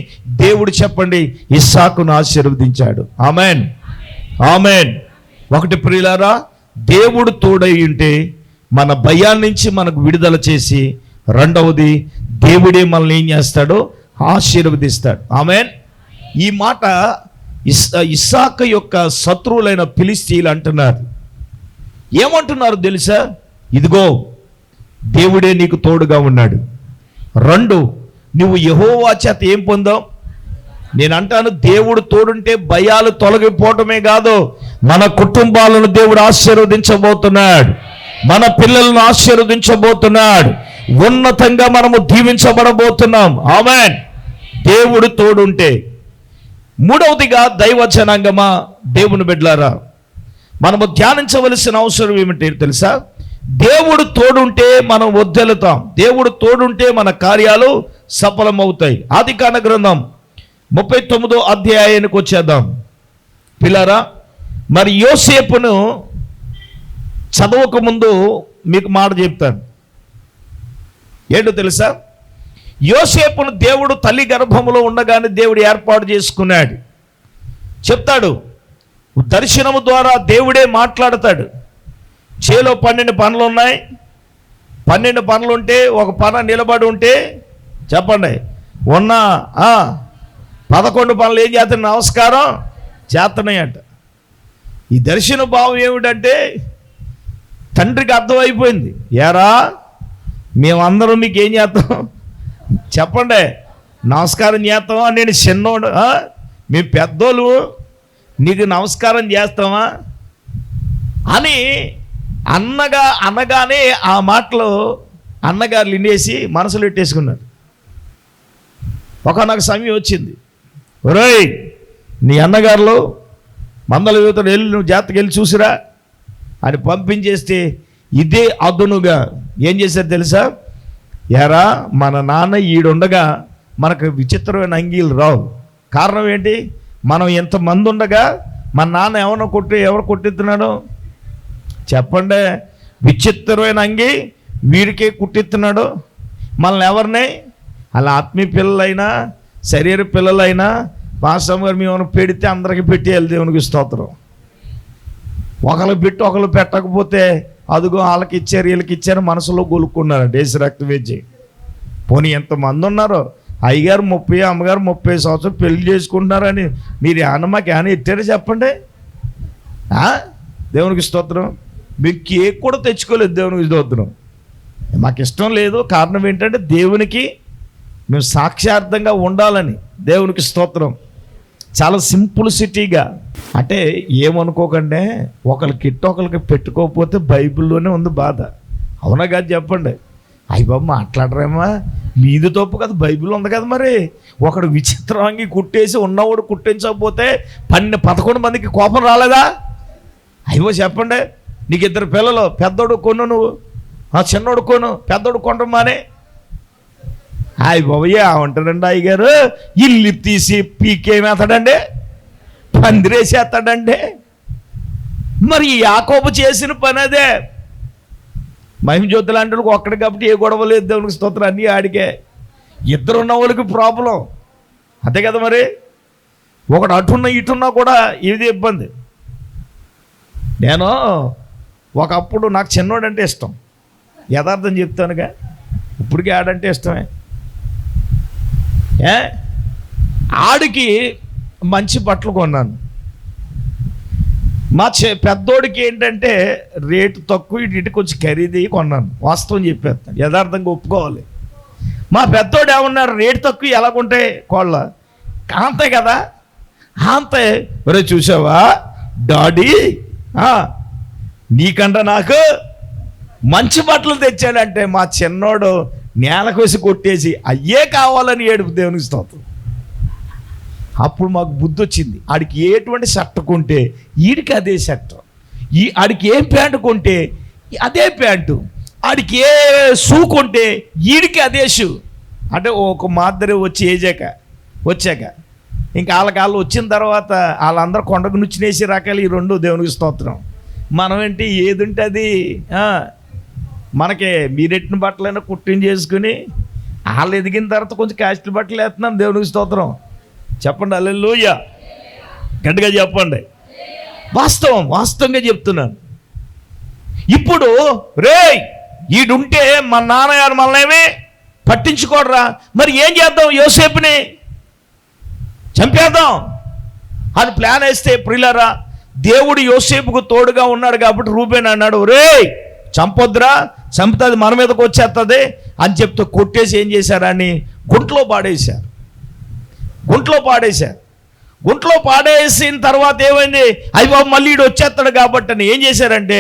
Speaker 1: దేవుడు చెప్పండి ఇస్సాకును ఆశీర్వదించాడు. ఆమేన్, ఆమేన్. ఒకటి ప్రియులారా, దేవుడు తోడై ఉంటే మన భయాన్ని నుంచి మనకు విడుదల చేసి, రెండవది దేవుడే మనల్ని ఏం చేస్తాడో ఆశీర్వదిస్తాడు. ఆమేన్. ఈ మాట ఇస్సాకు యొక్క శత్రువులైన ఫిలిష్తీయులు అంటున్నారు. ఏమంటున్నారు తెలుసా? ఇదిగో దేవుడే నీకు తోడుగా ఉన్నాడు. 2, నువ్వు యెహోవా చేత ఏం పొందావు? నేను అంటాను, దేవుడు తోడుంటే భయాలు తొలగిపోవటమే కాదు, మన కుటుంబాలను దేవుడు ఆశీర్వదించబోతున్నాడు, మన పిల్లలను ఆశీర్వదించబోతున్నాడు, ఉన్నతంగా మనము దీవించబడబోతున్నాం. ఆమేన్. దేవుడు తోడుంటే. 3వదిగా దైవ జనాంగమా, దేవుని బిడ్డలారా, మనము ధ్యానించవలసిన అవసరం ఏమిటి తెలుసా? దేవుడు తోడుంటే మనం వర్ధిల్లుతాం, దేవుడు తోడుంటే మన కార్యాలు సఫలమవుతాయి. ఆదికాండ గ్రంథం 39వ అధ్యాయానికి వచ్చేద్దాం పిల్లరా. మరి యోసేపును చదవక ముందు మీకు మాట చెప్తాను. ఏంటో తెలుసా? యోసేపును దేవుడు తల్లి గర్భములో ఉండగానే దేవుడు ఏర్పాటు చేసుకున్నాడు. చెప్తాడు, దర్శనము ద్వారా దేవుడే మాట్లాడతాడు. చేలో 12 పనులు ఉన్నాయి. 12 పనులు ఉంటే ఒక పన నిలబడి ఉంటే చెప్పండి ఉన్న 11 పనులు ఏం చేస్తున్నాయి? నమస్కారం చేస్తున్నాయంట. ఈ దర్శన భావం ఏమిటంటే తండ్రికి అర్థమైపోయింది. ఏరా మేమందరం మీకు ఏం చేస్తాం చెప్పండి, నమస్కారం చేస్తామా? నేను చిన్నోడు, మేము పెద్దోళ్ళు నీకు నమస్కారం చేస్తామా అని అనగానే ఆ మాటలు అన్నగారు వినేసి మనసులో పెట్టేసుకున్నాడు. ఒకనొక సమయం వచ్చింది, ఒరేయ్ నీ అన్నగారులు మందల యువతలు వెళ్ళి నువ్వు జాతకి వెళ్ళి చూసిరా అని పంపించేస్తే ఇదే అదునుగా ఏం చేశారు తెలుసా? ఎరా మన నాన్న ఈడుండగా మనకు విచిత్రమైన అంగీలు రావు. కారణం ఏంటి? మనం ఎంతమంది ఉండగా మన నాన్న ఎవరు కొట్టిస్తున్నాడు చెప్పండి? విచిత్రమైన అంగి వీడికే కుట్టిస్తున్నాడు. మనల్ని ఎవరిని అలా ఆత్మీయ పిల్లలైనా శరీర పిల్లలైనా పాస్టర్ గారు మేము పెడితే అందరికీ పెట్టేయాలి. దేవునికి స్తోత్రం. ఒకళ్ళు పెట్టి ఒకళ్ళు పెట్టకపోతే అదుగో వాళ్ళకి ఇచ్చారు వీళ్ళకి ఇచ్చారు మనసులో గొలుక్కున్నారు. డేసి రక్తం వేచి పోనీ ఎంతమంది ఉన్నారో, అయ్యగారు 30 అమ్మగారు 30 సంవత్సరాలు పెళ్లి చేసుకుంటున్నారని మీరు ఏమన్నా మాకు ఏమైనా ఇట్టారో చెప్పండి. దేవునికి స్తోత్రం. మీకు కేక్ కూడా తెచ్చుకోలేదు. దేవునికి స్తోత్రం. మాకు ఇష్టం లేదు. కారణం ఏంటంటే దేవునికి మేము సాక్ష్యార్థంగా ఉండాలని. దేవునికి స్తోత్రం. చాలా సింపుల్సిటీగా, అంటే ఏమనుకోకండి, ఒకరికి కిట్ ఒకరికి పెట్టుకోకపోతే బైబిల్లోనే ఉంది బాధ. అవునా కాదు చెప్పండి? అయ్య బాబు మాట్లాడరేమా, మీది తప్పు కదా, బైబిల్ ఉంది కదా. మరి ఒకడు విచిత్రంగా కుట్టేసి ఉన్నవాడు కుట్టించకపోతే 11 మందికి కోపం రాలేదా? అయ్యో చెప్పండి. నీకు 2 పిల్లలు, పెద్దోడు కొను, నువ్వు చిన్నోడు కొను, పెద్దోడు కొండమానే. అయ్య బాబయ్య ఉంటాడండి అయ్యగారు, ఇల్లు తీసి పీకేమేస్తాడండి, పందిరేసేస్తాడండి. మరి యాకోబు చేసిన పని అదే. మహిమ జ్యోతి లాంటి వాళ్ళకి ఒక్కడి కాబట్టి ఏ గొడవ లేదు. దేవునికి స్తోత్రం. అన్నీ ఆడికే. 2 ఉన్న వాళ్ళకి ప్రాబ్లం అంతే కదా. మరి ఒకడు అటున్నా ఇటున్నా కూడా ఇది ఇబ్బంది. నేను ఒకప్పుడు నాకు చిన్నోడంటే ఇష్టం, యథార్థం చెప్తానుగా. ఇప్పటికీ ఆడంటే ఇష్టమే. ఆడికి మంచి బట్టలు కొన్నాను. మా పెద్దోడికి ఏంటంటే రేటు తక్కువ, ఇటు కొంచెం ఖరీదు కొన్నాను. వాస్తవం చెప్పేస్తాను, యథార్థంగా ఒప్పుకోవాలి. మా పెద్దోడు ఏమన్నారు, రేటు తక్కువ ఎలాగుంటాయి కోళ్ళ కాంతాయి కదా. అంతే ఒరే చూసావా డాడీ, నీకంట నాకు మంచి బట్టలు తెచ్చాడంటే మా చిన్నోడు నేలకోసి కొట్టేసి అయ్యే కావాలని ఏడుపు. దేవునికి స్తోత్రం. అప్పుడు మాకు బుద్ధి వచ్చింది. ఆడికి ఎటువంటి షర్ట్ కొంటే ఈడికి అదే షర్ట్, ఆడికి ఏ ప్యాంటు కొంటే అదే ప్యాంటు, ఆడికి ఏ షూ కొంటే ఈడికి అదే షూ. అంటే ఒక మాదిరి వచ్చాక ఇంకా వాళ్ళకి వచ్చిన తర్వాత వాళ్ళందరూ కొండకు నుచ్చినేసి రకాలు ఈ 2. దేవునికి స్తోత్రం. మనం ఏంటి ఏది ఉంటే అది మనకి మీరెట్టిన బట్టలైనా కుట్టిన చేసుకుని వాళ్ళు ఎదిగిన తర్వాత కొంచెం కాస్ట్లీ బట్టలు వేస్తున్నాం. దేవునికి స్తోత్రం. చెప్పండి హల్లెలూయా, గట్టిగా చెప్పండి. వాస్తవంగా చెప్తున్నాను. ఇప్పుడు రేయ్ ఈడుంటే మా నాన్నగారు మనల్ని పట్టించుకోడరా, మరి ఏం చేద్దాం? యోసేపుని చంపేద్దాం అని ప్లాన్ వేస్తే ప్రియులారా, దేవుడు యోసేపుకు తోడుగా ఉన్నాడు కాబట్టి రూబేన్ అన్నాడు, రేయ్ చంపొద్దురా, చంపితే అది మన మీదకి వచ్చేస్తుంది అని చెప్తూ కొట్టేసి ఏం చేశారని గుంట్లో పాడేసిన తర్వాత ఏమైంది? అయ్య బాబు మళ్ళీ ఈడు వచ్చేస్తాడు కాబట్టి అని ఏం చేశారంటే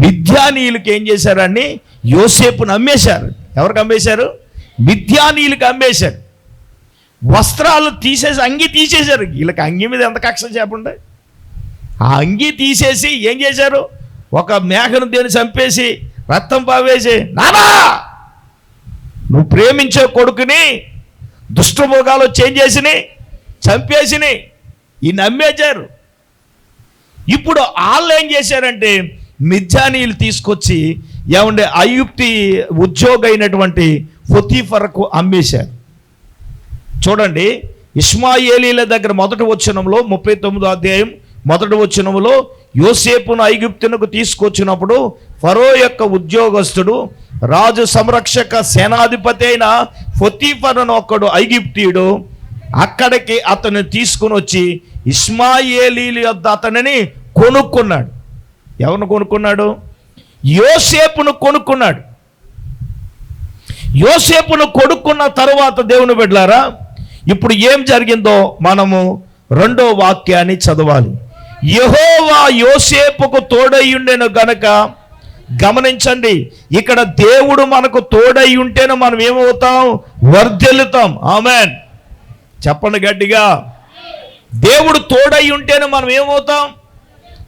Speaker 1: మిద్యానీయులకి ఏం చేశారని యోసేపును అమ్మేశారు. ఎవరికి అమ్మేశారు? మిద్యానీయులకి అమ్మేశారు. వస్త్రాలు తీసేసి అంగి తీసేశారు. వీళ్ళకి అంగి మీద ఎంత కక్ష చెప్పండి. ఆ అంగి తీసేసి ఏం చేశారు? ఒక మేకను దేని చంపేసి రక్తం పావేసి, నానా నువ్వు ప్రేమించే కొడుకుని దుష్టభోగాలు చేంజ్ చేసినాయి చంపేసినాయి, ఈ నమ్మేశారు. ఇప్పుడు వాళ్ళు ఏం చేశారంటే మిద్యానీయులు తీసుకొచ్చి ఏమంటే ఐగుప్తి ఉద్యోగి అయినటువంటి పొతీఫరకు అమ్మేశారు. చూడండి, ఇష్మాయేలీల దగ్గర మొదటి వచనంలో 39వ అధ్యాయం మొదటి వచనంలో యోసేపును ఐగుప్తునకు తీసుకొచ్చినప్పుడు ఫరో యొక్క ఉద్యోగస్తుడు రాజు సంరక్షక సేనాధిపతి అయిన పొతీఫర్ అని ఒకడు ఐగుప్తీయుడు అక్కడికి అతను తీసుకుని వచ్చి ఇష్మాయేలీల యొద్ద అతనిని కొనుక్కున్నాడు. ఎవరిని కొనుక్కున్నాడు? యోసేపును కొనుక్కున్నాడు. యోసేపును కొనుక్కున్న తరువాత దేవుని బిడ్డలారా, ఇప్పుడు ఏం జరిగిందో మనము 2వ వాక్యాన్ని చదవాలి. యెహోవా యోసేపుకు తోడై ఉండెను గనక, గమనించండి, ఇక్కడ దేవుడు మనకు తోడై ఉంటేనే మనం ఏమవుతాం? వర్ధిల్లుతాం. ఆమేన్. చెప్పండి గట్టిగా. దేవుడు తోడై ఉంటేనే మనం ఏమవుతాం?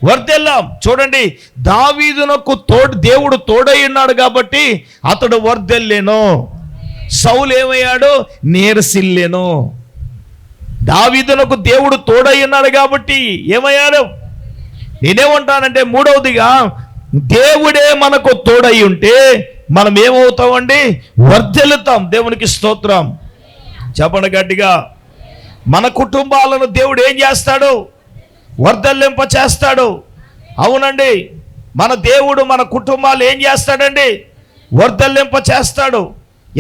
Speaker 1: వర్ధిల్లాం. చూడండి, దావీదునకు దేవుడు తోడై ఉన్నాడు కాబట్టి అతడు వర్ధిల్లేను. సౌలు ఏమయ్యాడు? నీరసిల్లేను. దావీదునకు దేవుడు తోడై ఉన్నాడు కాబట్టి ఏమయ్యాడు? నేనేమంటానంటే, మూడవదిగా దేవుడే మనకు తోడై ఉంటే మనం ఏమవుతామండి? వర్ధిల్లుతాం. దేవునికి స్తోత్రం. చెప్పండి గట్టిగా. మన కుటుంబాలను దేవుడు ఏం చేస్తాడు? వర్ధిల్లింప చేస్తాడు. అవునండి, మన దేవుడు మన కుటుంబాలు ఏం చేస్తాడండి? వర్ధిల్లింప చేస్తాడు.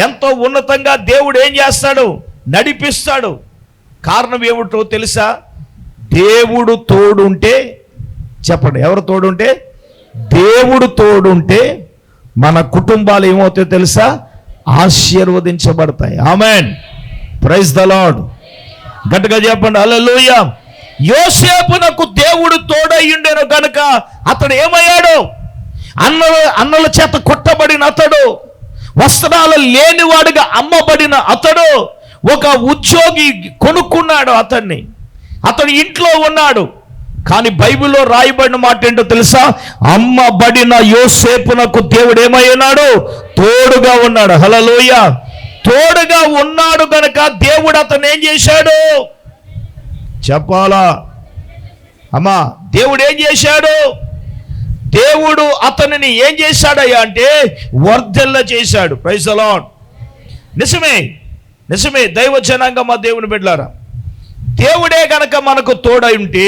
Speaker 1: ఎంతో ఉన్నతంగా దేవుడు ఏం చేస్తాడు? నడిపిస్తాడు. కారణం ఏమిటో తెలుసా? దేవుడు తోడుంటే, చెప్పండి, ఎవరు తోడుంటే? దేవుడు తోడుంటే మన కుటుంబాలు ఏమవుతాయో తెలుసా? ఆశీర్వదించబడతాయి. ఆమేన్. Praise the lord. గట్టిగా చెప్పండి హల్లెలూయా. యోసేపునకు దేవుడు తోడయ్యుండెను కనుక అతడు ఏమయ్యాడు? అన్నల చేత కొట్టబడిన అతడు, వస్త్రాలు లేనివాడిగా అమ్మబడిన అతడు, ఒక ఉద్యోగి కొనుక్కున్నాడు అతన్ని. అతడు ఇంట్లో ఉన్నాడు. కానీ బైబిల్లో రాయబడిన మాట ఏంటో తెలుసా? అమ్మబడిన యోసేపునకు దేవుడు ఏమై ఉన్నాడు? తోడుగా ఉన్నాడు. హల్లెలూయా. తోడుగా ఉన్నాడు కనుక దేవుడు అతను ఏం చేశాడు? చెప్పాలా అమ్మా? దేవుడు ఏం చేశాడు? దేవుడు అతనిని ఏం చేశాడయ్యా అంటే వర్ధిల్ల చేశాడు. Praise the Lord. నిజమే, నిజమే. దైవ జనాంగం, మా దేవుని బిడ్డలారా, దేవుడే కనుక మనకు తోడై ఉంటే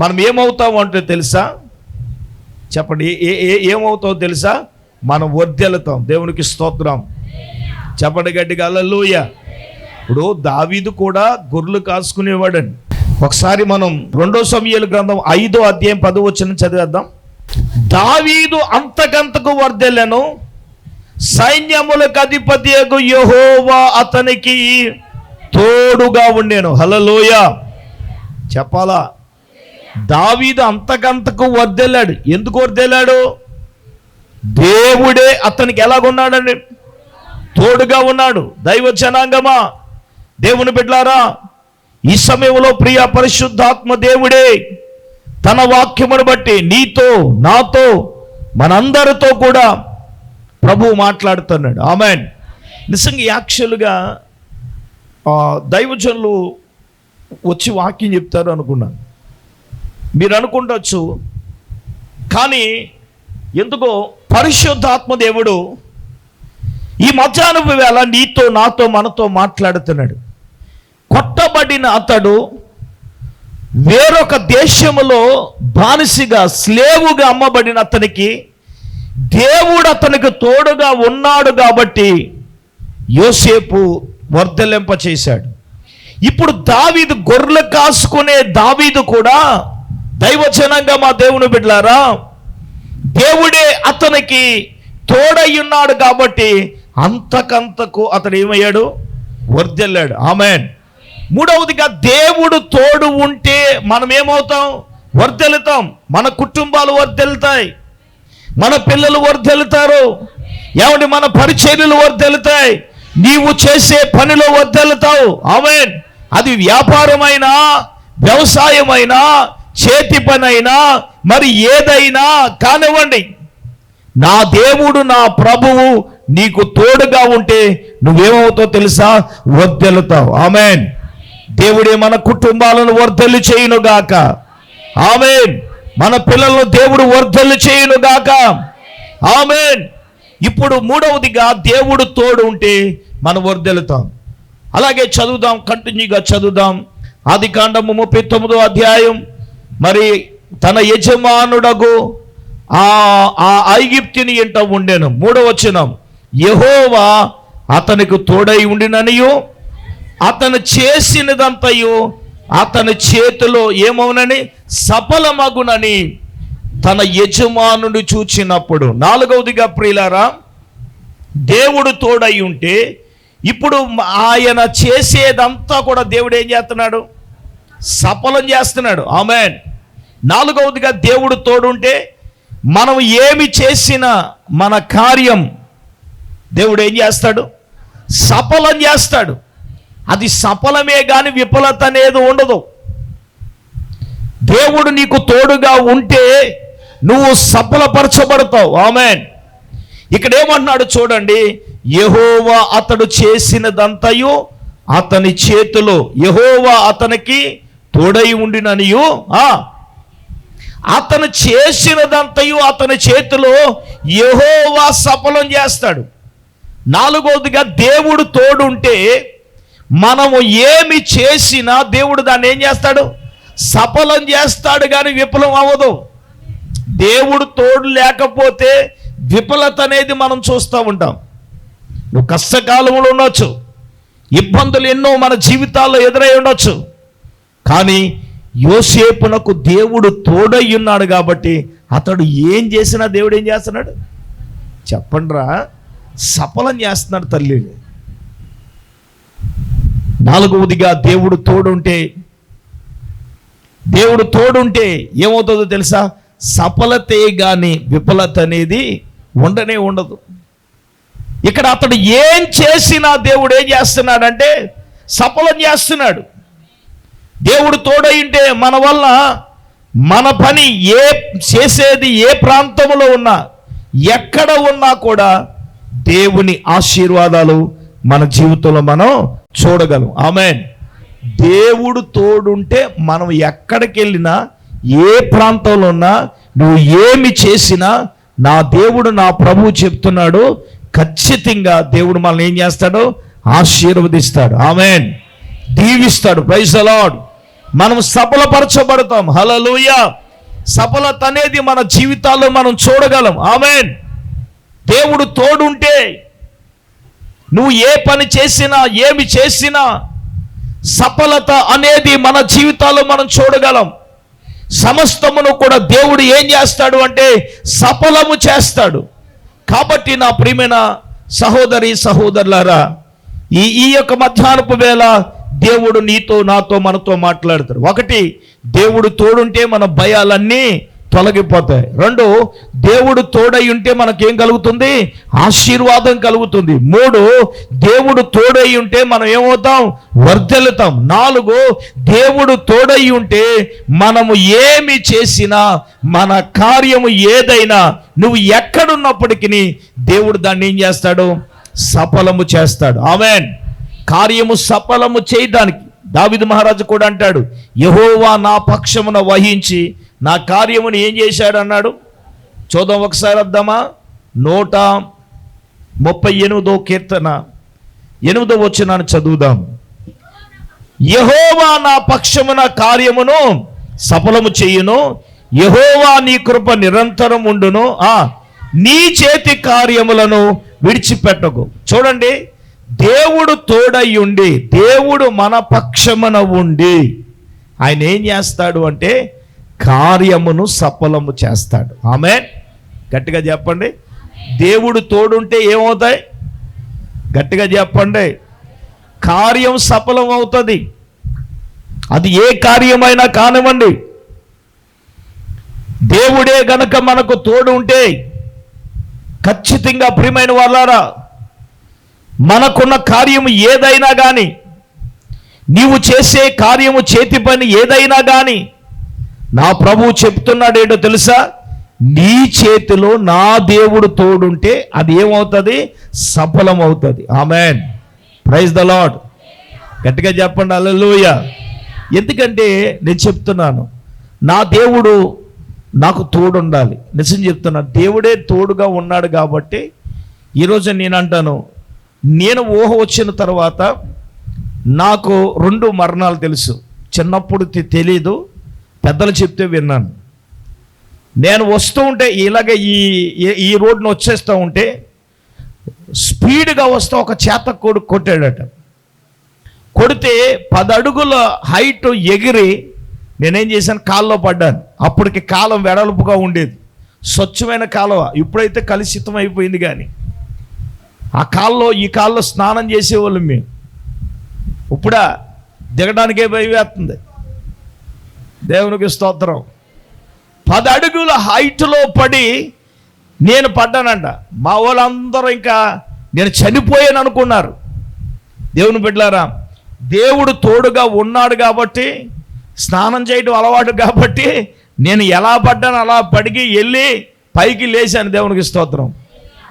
Speaker 1: మనం ఏమవుతాం అంటే తెలుసా? చెప్పండి, ఏమవుతావు తెలుసా? మనం వర్ధిల్లుతాం. దేవునికి స్తోత్రం. చెప్పండి గట్టిగా హల్లెలూయా. ఇప్పుడు దావీదు కూడా గొర్రెలు కాసుకునేవాడండి. ఒకసారి మనం 2 సమూయేలు గ్రంథం 5వ అధ్యాయం 10వ వచనం చదివేద్దాం. దావీదు అంతకంతకు వర్ధిల్లెను, సైన్యములకు అధిపతియగు యెహోవా అతనికి తోడుగా ఉండెను. హల్లెలూయా. చెప్పాలా? దావీదు అంతకంతకు వర్ధిల్లాడు. ఎందుకు వర్ధిల్లాడు? దేవుడే అతనికి ఎలాగున్నాడండి? తోడుగా ఉన్నాడు. దైవ జనాంగమా, దేవుని బిడ్డలారా, ఈ సమయంలో ప్రియ పరిశుద్ధాత్మ దేవుడే తన వాక్యమును బట్టి నీతో, నాతో, మనందరితో కూడా ప్రభువు మాట్లాడుతున్నాడు. ఆమేన్. నిజంగా యాక్చువల్గా దైవజనులు వచ్చి వాక్యం చెప్తారు అనుకున్నాను. మీరు అనుకుంటవచ్చు, కానీ ఎందుకో పరిశుద్ధాత్మ దేవుడు ఈ మధ్యాహ్నం వేళ నీతో, నాతో, మనతో మాట్లాడుతున్నాడు. కొట్టబడిన అతడు వేరొక దేశములో బానిసగా, స్లేవుగా అమ్మబడిన అతనికి దేవుడు అతనికి తోడుగా ఉన్నాడు కాబట్టి యోసేపు వర్ధలింప చేశాడు. ఇప్పుడు దావీదు, గొర్రెలు కాసుకునే దావీదు కూడా దైవజనంగా, మా దేవుని బిడ్డలారా, దేవుడే అతనికి తోడయ్యున్నాడు కాబట్టి అంతకంతకు అతడు ఏమయ్యాడు? వర్ధిల్లాడు. ఆమేన్. మూడవదిగా, దేవుడు తోడు ఉంటే మనం ఏమవుతాం? వర్ధిల్లుతాం. మన కుటుంబాలు వర్ధిల్లుతాయి, మన పిల్లలు వర్ధిల్లుతారు, ఏమంటే మన పరిచర్యలు వర్ధిల్లుతాయి, నీవు చేసే పనిలో వర్ధిల్లుతావు. ఆమేన్. అది వ్యాపారమైనా, వ్యవసాయమైనా, చేతి పని అయినా, మరి ఏదైనా కానివ్వండి, నా దేవుడు, నా ప్రభువు నీకు తోడుగా ఉంటే నువ్వేమవుతావు తెలుసా? వర్ధిల్లుతావు. ఆమేన్. దేవుడే మన కుటుంబాలను వర్ధలు చేయునుగాక. ఆమేన్. మన పిల్లలను దేవుడు వర్ధలు చేయునుగాక. ఆమేన్. ఇప్పుడు మూడవదిగా దేవుడు తోడు ఉంటే మనం వర్ధలుతాం. అలాగే చదువుదాం, కంటిన్యూగా చదువుదాం. ఆదికాండము 39వ అధ్యాయం. మరి తన యజమానుడగు ఆ ఐగుప్తుని ఇంట ఉండెను. 3వ వచనం, యెహోవా అతనికి తోడై ఉండిననియు అతను చేసినదంతయు అతని చేతిలో ఏమవునని సఫలమగునని తన యజమానుడు చూచినప్పుడు. 4వదిగా ప్రియులారా, దేవుడు తోడై ఉంటే ఇప్పుడు ఆయన చేసేదంతా కూడా దేవుడు ఏం చేస్తున్నాడు? సఫలం చేస్తున్నాడు. ఆమేన్. 4వదిగా దేవుడు తోడుంటే మనం ఏమి చేసినా మన కార్యం దేవుడు ఏం చేస్తాడు? సఫలం చేస్తాడు. అది సఫలమే కానీ విఫలత అనేది ఉండదు. దేవుడు నీకు తోడుగా ఉంటే నువ్వు సఫలపరచబడతావు. ఆమేన్. ఇక్కడ ఏమంటున్నాడు చూడండి, యెహోవా అతడు చేసినదంతయు అతని చేతిలో, యెహోవా అతనికి తోడై ఉండిననియు అతను చేసినదంతయు అతని చేతిలో యెహోవా సఫలం చేస్తాడు. 4వదిగా దేవుడు తోడుంటే మనము ఏమి చేసినా దేవుడు దాన్ని ఏం చేస్తాడు? సఫలం చేస్తాడు కానీ విఫలం అవ్వదు. దేవుడు తోడు లేకపోతే విఫలత అనేది మనం చూస్తూ ఉంటాం. నువ్వు కష్టకాలంలో ఉండొచ్చు, ఇబ్బందులు ఎన్నో మన జీవితాల్లో ఎదురై ఉండొచ్చు, కానీ యోసేపునకు దేవుడు తోడై ఉన్నాడు కాబట్టి అతడు ఏం చేసినా దేవుడు ఏం చేస్తున్నాడు? చెప్పండిరా, సఫలం చేస్తున్నాడు తల్లి. 4వదిగా దేవుడు తోడుంటే ఏమవుతుందో తెలుసా? సఫలతే గాని విఫలత అనేది ఉండనే ఉండదు. ఇక్కడ అతడు ఏం చేసినా దేవుడు ఏం చేస్తున్నాడంటే సఫలం చేస్తున్నాడు. దేవుడు తోడై ఉంటే మన వల్ల మన పని చేసేది ఏ ప్రాంతంలో ఉన్నా ఎక్కడ ఉన్నా కూడా దేవుని ఆశీర్వాదాలు మన జీవితంలో మనం చూడగలం. ఆమేన్. దేవుడు తోడుంటే మనం ఎక్కడికి వెళ్ళినా ఏ ప్రాంతంలో ఉన్నా నువ్వు ఏమి చేసినా నా దేవుడు, నా ప్రభువు చెప్తున్నాడు, ఖచ్చితంగా దేవుడు మనల్ని ఏం చేస్తాడు? ఆశీర్వదిస్తాడు. ఆమేన్. దీవిస్తాడు. Praise the Lord. మనం సఫలపరచబడతాం. హల్లెలూయా. సఫలత అనేది మన జీవితాల్లో మనం చూడగలం. ఆమేన్. దేవుడు తోడుంటే నువ్వు ఏ పని చేసినా ఏమి చేసినా సఫలత అనేది మన జీవితాల్లో మనం చూడగలం. సమస్తమును కూడా దేవుడు ఏం చేస్తాడు అంటే సఫలము చేస్తాడు. కాబట్టి నా ప్రియమైన సహోదరి సహోదరులారా, ఈ యొక్క మధ్యాహ్నపు వేళ దేవుడు నీతో నాతో మనతో మాట్లాడతాడు. 1, దేవుడు తోడుంటే మన భయాలన్నీ తొలగిపోతాయి. 2, దేవుడు తోడై ఉంటే మనకేం కలుగుతుంది? ఆశీర్వాదం కలుగుతుంది. 3, దేవుడు తోడై ఉంటే మనం ఏమవుతాం? వర్ధిల్లుతాం. 4, దేవుడు తోడై ఉంటే మనము ఏమి చేసినా మన కార్యము ఏదైనా నువ్వు ఎక్కడున్నప్పటికీ దేవుడు దాన్ని ఏం చేస్తాడు? సఫలము చేస్తాడు. ఆమేన్. కార్యము సఫలము చేయడానికి దావీదు మహారాజు కూడా అంటాడు, యెహోవా నా పక్షమున వహించి నా కార్యమును ఏం చేశాడు అన్నాడు. చూద్దాం ఒకసారి వద్దామా. 138వ కీర్తన 8వ వచనాన్ని చదువుదాం. యెహోవా నా పక్షమున కార్యమును సఫలము చేయును, యెహోవా నీ కృప నిరంతరం ఉండును, నీ చేతి కార్యములను విడిచిపెట్టకు. చూడండి, దేవుడు తోడై ఉండి, దేవుడు మన పక్షమున ఉండి ఆయన ఏం చేస్తాడు అంటే కార్యమును సఫలము చేస్తాడు. ఆమేన్. గట్టిగా చెప్పండి. దేవుడు తోడుంటే ఏమవుతాయి? గట్టిగా చెప్పండి. కార్యం సఫలం అవుతుంది. అది ఏ కార్యమైనా కానివ్వండి. దేవుడే గనక మనకు తోడు ఉంటే ఖచ్చితంగా ప్రియమైన వాళ్ళారా, మనకున్న కార్యము ఏదైనా కానీ, నీవు చేసే కార్యము చేతి పని ఏదైనా కానీ, నా ప్రభువు చెప్తున్నాడు ఏంటో తెలుసా? నీ చేతిలో నా దేవుడు తోడుంటే అది ఏమవుతుంది? సఫలం అవుతుంది. ఆమెన్. Praise the lord. గట్టిగా చెప్పండి హల్లెలూయా. ఎందుకంటే నేను చెప్తున్నాను, నా దేవుడు నాకు తోడు ఉండాలి. నిజం చెప్తున్నాను, దేవుడే తోడుగా ఉన్నాడు కాబట్టి ఈరోజు నేను అంటాను, నేను ఊహ వచ్చిన తర్వాత నాకు 2 మరణాలు తెలుసు. చిన్నప్పుడు తెలీదు, పెద్దలు చెప్తే విన్నాను. నేను వస్తూ ఉంటే ఇలాగ ఈ రోడ్డును వచ్చేస్తూ ఉంటే స్పీడ్గా వస్తూ ఒక చేత కొట్టాడట. కొడితే 10 అడుగుల హైట్ ఎగిరి నేనేం చేశాను, కాల్లో పడ్డాను. అప్పటికి కాలం వెడల్పుగా ఉండేది, స్వచ్ఛమైన కాలువ. ఇప్పుడైతే కలుషితం అయిపోయింది. కానీ ఆ ఈ కాల్లో స్నానం చేసేవాళ్ళం మేము. ఇప్పుడా దిగడానికే భయం వేస్తుంది. దేవునికి స్తోత్రం. 10 అడుగుల హైట్లో పడి నేను పడ్డానంట. మా వాళ్ళందరూ ఇంకా నేను చనిపోయాను అనుకున్నారు. దేవుని బిడ్డలారా, దేవుడు తోడుగా ఉన్నాడు కాబట్టి, స్నానం చేయడం అలవాటు కాబట్టి నేను ఎలా పడ్డాను అలా పడిగి వెళ్ళి పైకి లేచాను. దేవునికి స్తోత్రం.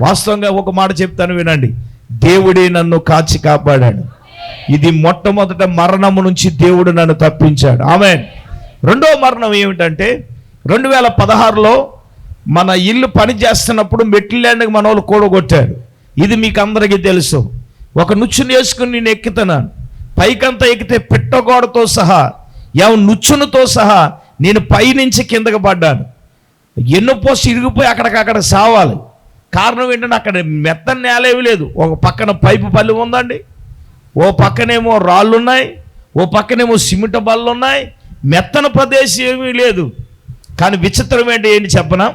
Speaker 1: వాస్తవంగా ఒక మాట చెప్తాను వినండి, దేవుడే నన్ను కాచి కాపాడాడు. ఇది మొట్టమొదట మరణము నుంచి దేవుడు నన్ను తప్పించాడు. ఆమేన్. రెండో మరణం ఏమిటంటే 2016లో మన ఇల్లు పని చేస్తున్నప్పుడు మెట్ల ల్యాండ్కి మన వాళ్ళు కూడగొట్టాడు. ఇది మీకు అందరికీ తెలుసు. ఒక నుచ్చును వేసుకుని నేను ఎక్కుతున్నాను. పైకంతా ఎక్కితే పిట్టగోడతో సహా నుచ్చునుతో సహా నేను పైనుంచి కిందకి పడ్డాను. ఎన్నుపోసి ఇరిగిపోయి అక్కడికక్కడ సావాలి. కారణం ఏంటంటే అక్కడ మెత్తని నేలేవి లేదు. ఒక పక్కన పైపు పల్లి ఉందండి, ఓ పక్కనేమో రాళ్ళు ఉన్నాయి, ఓ పక్కనేమో సిమెంట్ బళ్ళు ఉన్నాయి. మెత్తన ప్రదేశం ఏమీ లేదు. కానీ విచిత్రం ఏంటి చెప్పనా,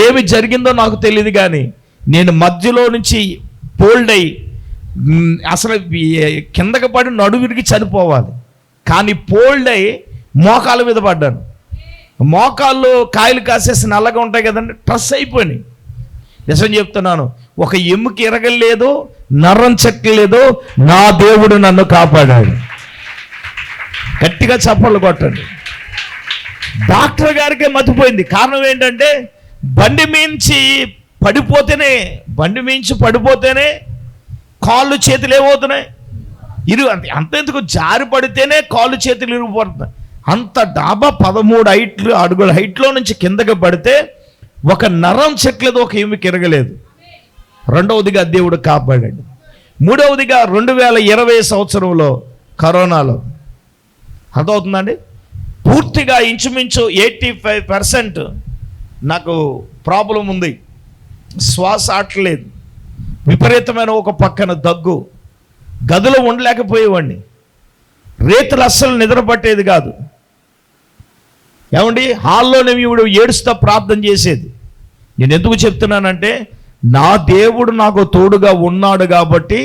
Speaker 1: ఏమి జరిగిందో నాకు తెలియదు. కానీ నేను మధ్యలో నుంచి ఫోల్డ్ అయ్యి అసలు కిందకి పడి నడువిరికి చనిపోవాలి. కానీ ఫోల్డ్ అయ్యి మోకాళ్ళ మీద పడ్డాను. మోకాళ్ళు కాయలు కాసేసి నల్లగా ఉంటాయి కదండి, ట్రస్ అయిపోయినాయి. నిజం చెప్తున్నాను, ఒక ఎముక ఎరగలేదు, నరం చెక్కలేదు. నా దేవుడు నన్ను కాపాడాడు. గట్టిగా చప్పట్లు కొట్టండి. డాక్టర్ గారికే మతిపోయింది. కారణం ఏంటంటే బండి మించి పడిపోతేనే కాళ్ళు చేతులు ఏమవుతున్నాయి, అంతెందుకు జారి పడితేనే కాళ్ళు చేతులు ఇరిగిపోతున్నాయి. అంత డాబా 13 అడుగుల హైట్లో నుంచి కిందకి పడితే ఒక నరం చెట్లేదు, ఒక ఎముక ఎరగలేదు. రెండవదిగా దేవుడు కాపాడాడు. మూడవదిగా 2020 సంవత్సరంలో కరోనాలో అర్థమవుతుందండి, పూర్తిగా ఇంచుమించు 85% నాకు ప్రాబ్లం ఉంది. శ్వాస ఆటలేదు, విపరీతమైన ఒక పక్కన దగ్గు, గదిలో ఉండలేకపోయేవాడిని. రేతులు అస్సలు నిద్ర పట్టేది కాదు. ఏమండి, హాల్లోనే ఇవిడు ఏడుస్తా ప్రార్థన చేసేది. నేను ఎందుకు చెప్తున్నానంటే నా దేవుడు నాకు తోడుగా ఉన్నాడు కాబట్టి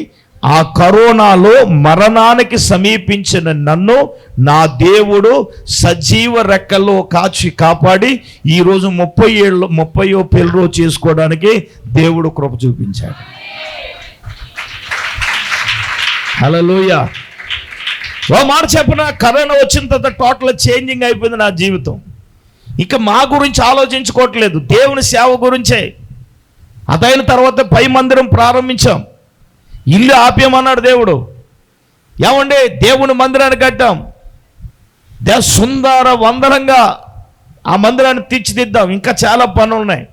Speaker 1: ఆ కరోనాలో మరణానికి సమీపించిన నన్ను నా దేవుడు సజీవ రెక్కల్లో కాపాడి ఈరోజు 30వ పెళ్లి చేసుకోవడానికి దేవుడు కృప చూపించాడు. హల్లెలూయా. ఓ మాట చెప్పిన, కరోనా వచ్చిన తర్వాత టోటల్ చేంజింగ్ అయిపోయింది నా జీవితం. ఇక మా గురించి ఆలోచించుకోవట్లేదు, దేవుని సేవ గురించే. అదైన తర్వాత పై మందిరం ప్రారంభించాం. ఇల్లు ఆపేయమన్నాడు దేవుడు. ఏమండి, దేవుని మందిరాన్ని కట్టాం. సుందర వందరంగా ఆ మందిరాన్ని తీర్చిదిద్దాం. ఇంకా చాలా పనులు ఉన్నాయి.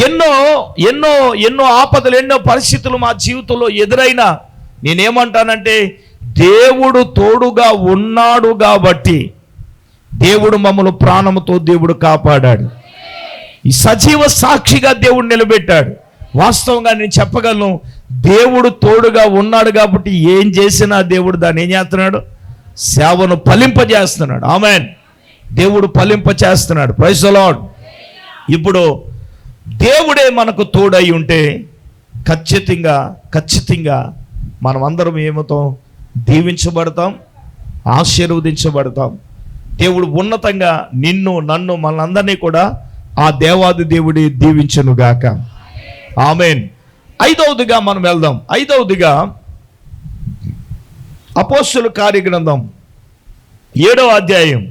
Speaker 1: ఎన్నో ఆపదలు, ఎన్నో పరిస్థితులు మా జీవితంలో ఎదురైనా నేనేమంటానంటే దేవుడు తోడుగా ఉన్నాడు కాబట్టి దేవుడు మమ్మల్ని ప్రాణముతో దేవుడు కాపాడాడు. ఈ సజీవ సాక్షిగా దేవుడు నిలబెట్టాడు. వాస్తవంగా నేను చెప్పగలను, దేవుడు తోడుగా ఉన్నాడు కాబట్టి ఏం చేసినా దేవుడు దాన్ని ఏం చేస్తున్నాడు, సేవను ఫలింపజేస్తున్నాడు. ఆమేన్. దేవుడు ఫలింపజేస్తున్నాడు. Praise the lord. ఇప్పుడు దేవుడే మనకు తోడై ఉంటే ఖచ్చితంగా మనం అందరం ఏమవుతాం, దీవించబడతాం, ఆశీర్వదించబడతాం. దేవుడు ఉన్నతంగా నిన్ను నన్ను మనందరినీ కూడా ఆ దేవాది దేవుడి దీవించునుగాక. ఆమేన్. 5వదిగా మనం వెళ్దాం. 5వదిగా అపోస్తలుల కార్యగ్రంథం 7వ అధ్యాయం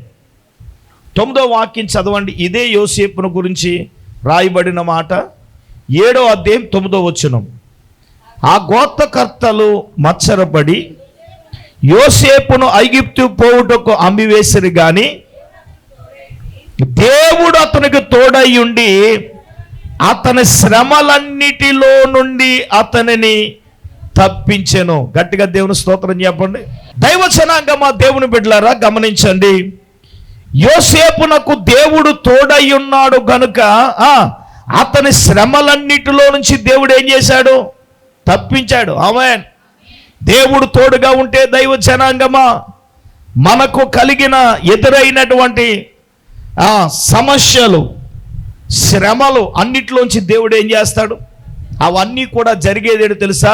Speaker 1: 9వ వాక్యం చదవండి. ఇదే యోసేపును గురించి రాయబడిన మాట. 7వ అధ్యాయం 9వ వచనం. ఆ గోత్రకర్తలు మత్సరపడి యోసేపును ఐగుప్తు పోవుటకు అమ్మివేసిరి గాని దేవుడు అతనికి తోడై ఉండి అతని శ్రమలన్నిటిలో నుండి అతనిని తప్పించెను. గట్టిగా దేవుని స్తోత్రం చెప్పండి. దైవ జనాంగమా, దేవుని బిడ్డలారా గమనించండి. యోసేపునకు దేవుడు తోడై ఉన్నాడు గనుక అతని శ్రమలన్నిటిలో నుంచి దేవుడు ఏం చేశాడు? తప్పించాడు. ఆమేన్. దేవుడు తోడుగా ఉంటే దైవ జనాంగమా, మనకు కలిగిన ఎదురైనటువంటి సమస్యలు, శ్రమలు అన్నిటిలోంచి దేవుడు ఏం చేస్తాడు? అవన్నీ కూడా జరిగేది ఏంటో తెలుసా?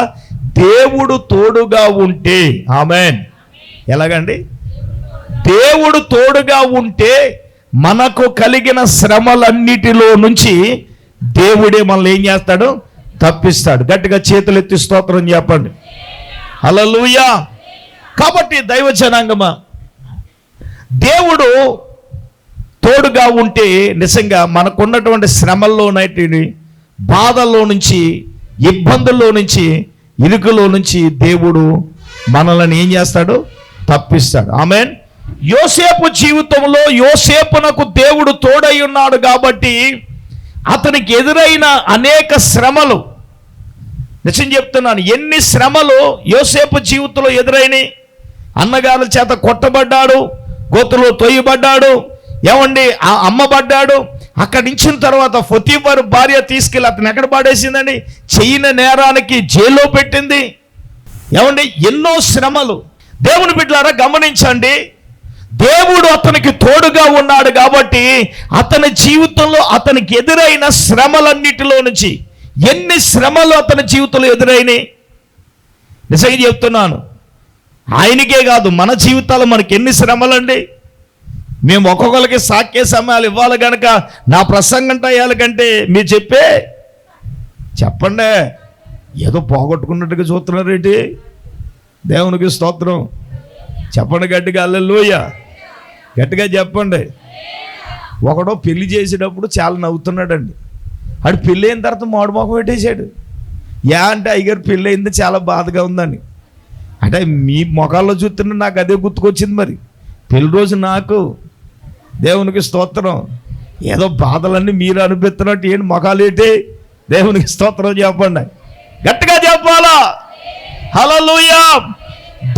Speaker 1: దేవుడు తోడుగా ఉంటే. ఆమేన్. ఎలాగండి? దేవుడు తోడుగా ఉంటే మనకు కలిగిన శ్రమలన్నిటిలో నుంచి దేవుడే మనల్ని ఏం చేస్తాడు? తప్పిస్తాడు. గట్టిగా చేతులు ఎత్తి స్తోత్రం చెప్పండి. హల్లెలూయా. కాబట్టి దైవ జనాంగమా, దేవుడు తోడుగా ఉంటే నిజంగా మనకున్నటువంటి శ్రమల్లోనైతే, బాధల్లో నుంచి, ఇబ్బందుల్లో నుంచి, ఇరుకులో నుంచి దేవుడు మనల్ని ఏం చేస్తాడు? తప్పిస్తాడు. ఆమేన్. యోసేపు జీవితంలో యోసేపునకు దేవుడు తోడై ఉన్నాడు కాబట్టి అతనికి ఎదురైన అనేక శ్రమలు, నిజం చెప్తున్నాను, ఎన్ని శ్రమలు యోసేపు జీవితంలో ఎదురైనాయి. అన్నగారుల చేత కొట్టబడ్డాడు, గోతులో తొయ్యబడ్డాడు, ఏమండి అమ్మబడ్డాడు. అక్కడి నుంచి తర్వాత పొతీఫరు భార్య తీసుకెళ్ళి అతను ఎక్కడ పడేసిందండి? చేయని నేరానికి జైల్లో పెట్టింది. ఏమండి, ఎన్నో శ్రమలు. దేవుని బిడ్డలారా గమనించండి, దేవుడు అతనికి తోడుగా ఉన్నాడు కాబట్టి అతని జీవితంలో అతనికి ఎదురైన శ్రమలన్నిటిలో నుంచి, ఎన్ని శ్రమలు అతని జీవితంలో ఎదురైనాయి. నిజంగా చెప్తున్నాను, ఆయనకే కాదు మన జీవితాలు మనకి ఎన్ని శ్రమలండి. మేము ఒక్కొక్కరికి సాక్ష్య సమయాలు ఇవ్వాలి కనుక నా ప్రసంగం అయ్యాలి కంటే మీరు చెప్పండి. ఏదో పోగొట్టుకున్నట్టుగా చూస్తున్నారేంటి? దేవునికి స్తోత్రం చెప్పండి గట్టిగా. హల్లెలూయా. గట్టిగా చెప్పండి. ఒకడో పెళ్లి చేసేటప్పుడు చాలా నవ్వుతున్నాడండి. ఆడు పెళ్ళి అయిన తర్వాత మాడుమోకం పెట్టేశాడు. అంటే అయ్యగారు పెళ్ళి అయింది, చాలా బాధగా ఉందని. అంటే మీ మొఖాల్లో చూస్తున్నా నాకు అదే గుర్తుకొచ్చింది. మరి పెళ్లి రోజు నాకు, దేవునికి స్తోత్రం, ఏదో బాధలన్నీ మీరు అనిపిస్తున్నట్టు ఏంటి మొఖాలు ఏంటి? దేవునికి స్తోత్రం చెప్పండి. గట్టిగా చెప్పాలా? హల్లెలూయా.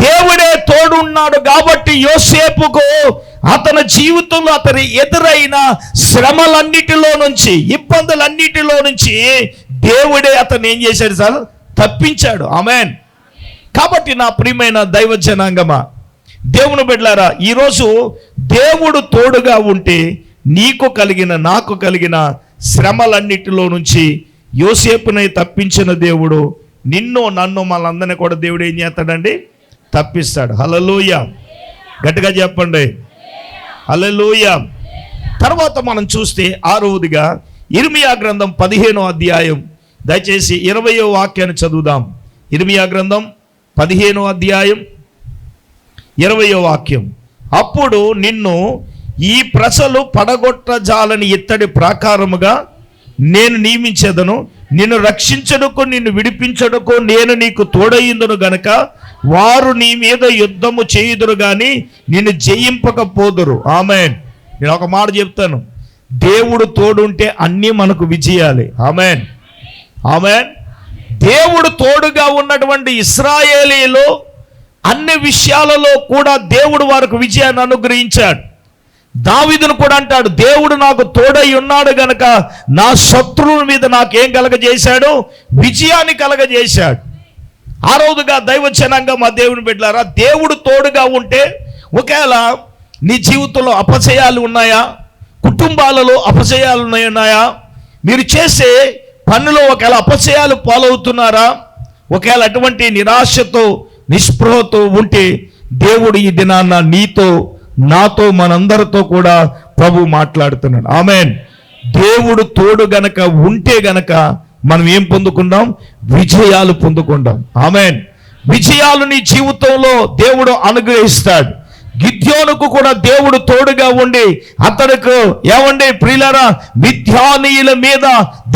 Speaker 1: దేవుడే తోడున్నాడు కాబట్టి యోసేపుకు అతని జీవితంలో అతని ఎదురైన శ్రమలన్నిటిలో నుంచి, ఇబ్బందులన్నిటిలో నుంచి దేవుడే అతను ఏం చేశాడు? సార్, తప్పించాడు. ఆమేన్. కాబట్టి నా ప్రియమైన దైవ జనాంగమా, దేవుని బిడ్డలారా, ఈరోజు దేవుడు తోడుగా ఉంటే నీకు కలిగిన, నాకు కలిగిన శ్రమలన్నిటిలో నుంచి యోసేపుని తప్పించిన దేవుడు నిన్ను, నన్ను, మనందరినీ కూడా దేవుడు ఏం చేస్తాడండి? తప్పిస్తాడు. హల్లెలూయా. గట్టిగా చెప్పండి. హల్లెలూయా. తర్వాత మనం చూస్తే ఆరవదిగా ఇర్మియా గ్రంథం 15వ అధ్యాయం, దయచేసి 20వ వాక్యాన్ని చదువుదాం. ఇర్మియా గ్రంథం 15వ అధ్యాయం 20వ వాక్యం. అప్పుడు నిన్ను ఈ ప్రజలు పడగొట్టజాలని ఇత్తడి ప్రాకారముగా నేను నియమించెదను, నిన్ను రక్షించడుకు, నిన్ను విడిపించడుకు నేను నీకు తోడయిందును గనక వారు నీ మీద యుద్ధము చేయుదురు గాని నిన్ను జయింపకపోదురు. ఆమేన్. నేను ఒక మాట చెప్తాను, దేవుడు తోడుంటే అన్నీ మనకు విజయాలే. ఆమేన్. ఆమేన్. దేవుడు తోడుగా ఉన్నటువంటి ఇశ్రాయేలీలు అన్ని విషయాలలో కూడా దేవుడు వారికి విజయాన్ని అనుగ్రహించాడు. దావీదును కూడా అంటాడు, దేవుడు నాకు తోడై ఉన్నాడు గనక నా శత్రువుల మీద నాకేం కలగజేశాడు? విజయాన్ని కలగజేశాడు. ఆ రోజుగా దైవజనంగా మా దేవుని బిడ్డలారా, దేవుడు తోడుగా ఉంటే, ఒకవేళ నీ జీవితంలో అపజయాలు ఉన్నాయా, కుటుంబాలలో అపజయాలు ఉన్నాయా, మీరు చేసే పనులో ఒకవేళ అపజయాలు పాలవుతున్నారా, ఒకవేళ అటువంటి నిరాశతో నిస్పృహతో ఉంటే దేవుడు ఈ దినాన్న నీతో, నాతో, మనందరితో కూడా ప్రభు మాట్లాడుతున్నాడు. ఆమేన్. దేవుడు తోడు గనక ఉంటే గనక మనం ఏం పొందుకుందాం? విజయాలు పొందుకుందాం. ఆమేన్. విజయాలు నీ జీవితంలో దేవుడు అనుగ్రహిస్తాడు. గిద్యోనుకు కూడా దేవుడు తోడుగా ఉండి అతడుకు ఏమండి ప్రియులారా, మిద్యానీయుల మీద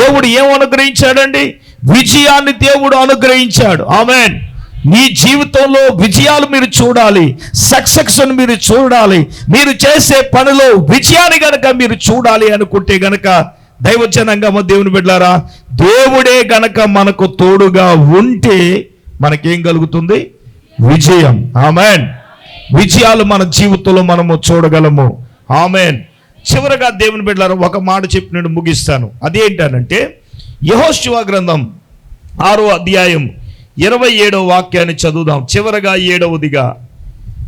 Speaker 1: దేవుడు ఏం అనుగ్రహించాడండి? విజయాన్ని దేవుడు అనుగ్రహించాడు. ఆమేన్. మీ జీవితంలో విజయాలు మీరు చూడాలి, సక్సెస్ మీరు చూడాలి, మీరు చేసే పనిలో విజయాన్ని గనక మీరు చూడాలి అనుకుంటే గనక దైవజనంగా దేవుని బిడ్డలారా, దేవుడే గనక మనకు తోడుగా ఉంటే మనకేం కలుగుతుంది? విజయం. ఆమేన్. విజయాలు మన జీవితంలో మనము చూడగలము. ఆమేన్. చివరగా దేవుని బిడ్డలారా ఒక మాట చెప్పి నేను ముగిస్తాను. అదేంటనంటే యెహోషువ గ్రంథం 6వ అధ్యాయం 27వ వాక్యాన్ని చదువుదాం. చివరగా 7వదిగా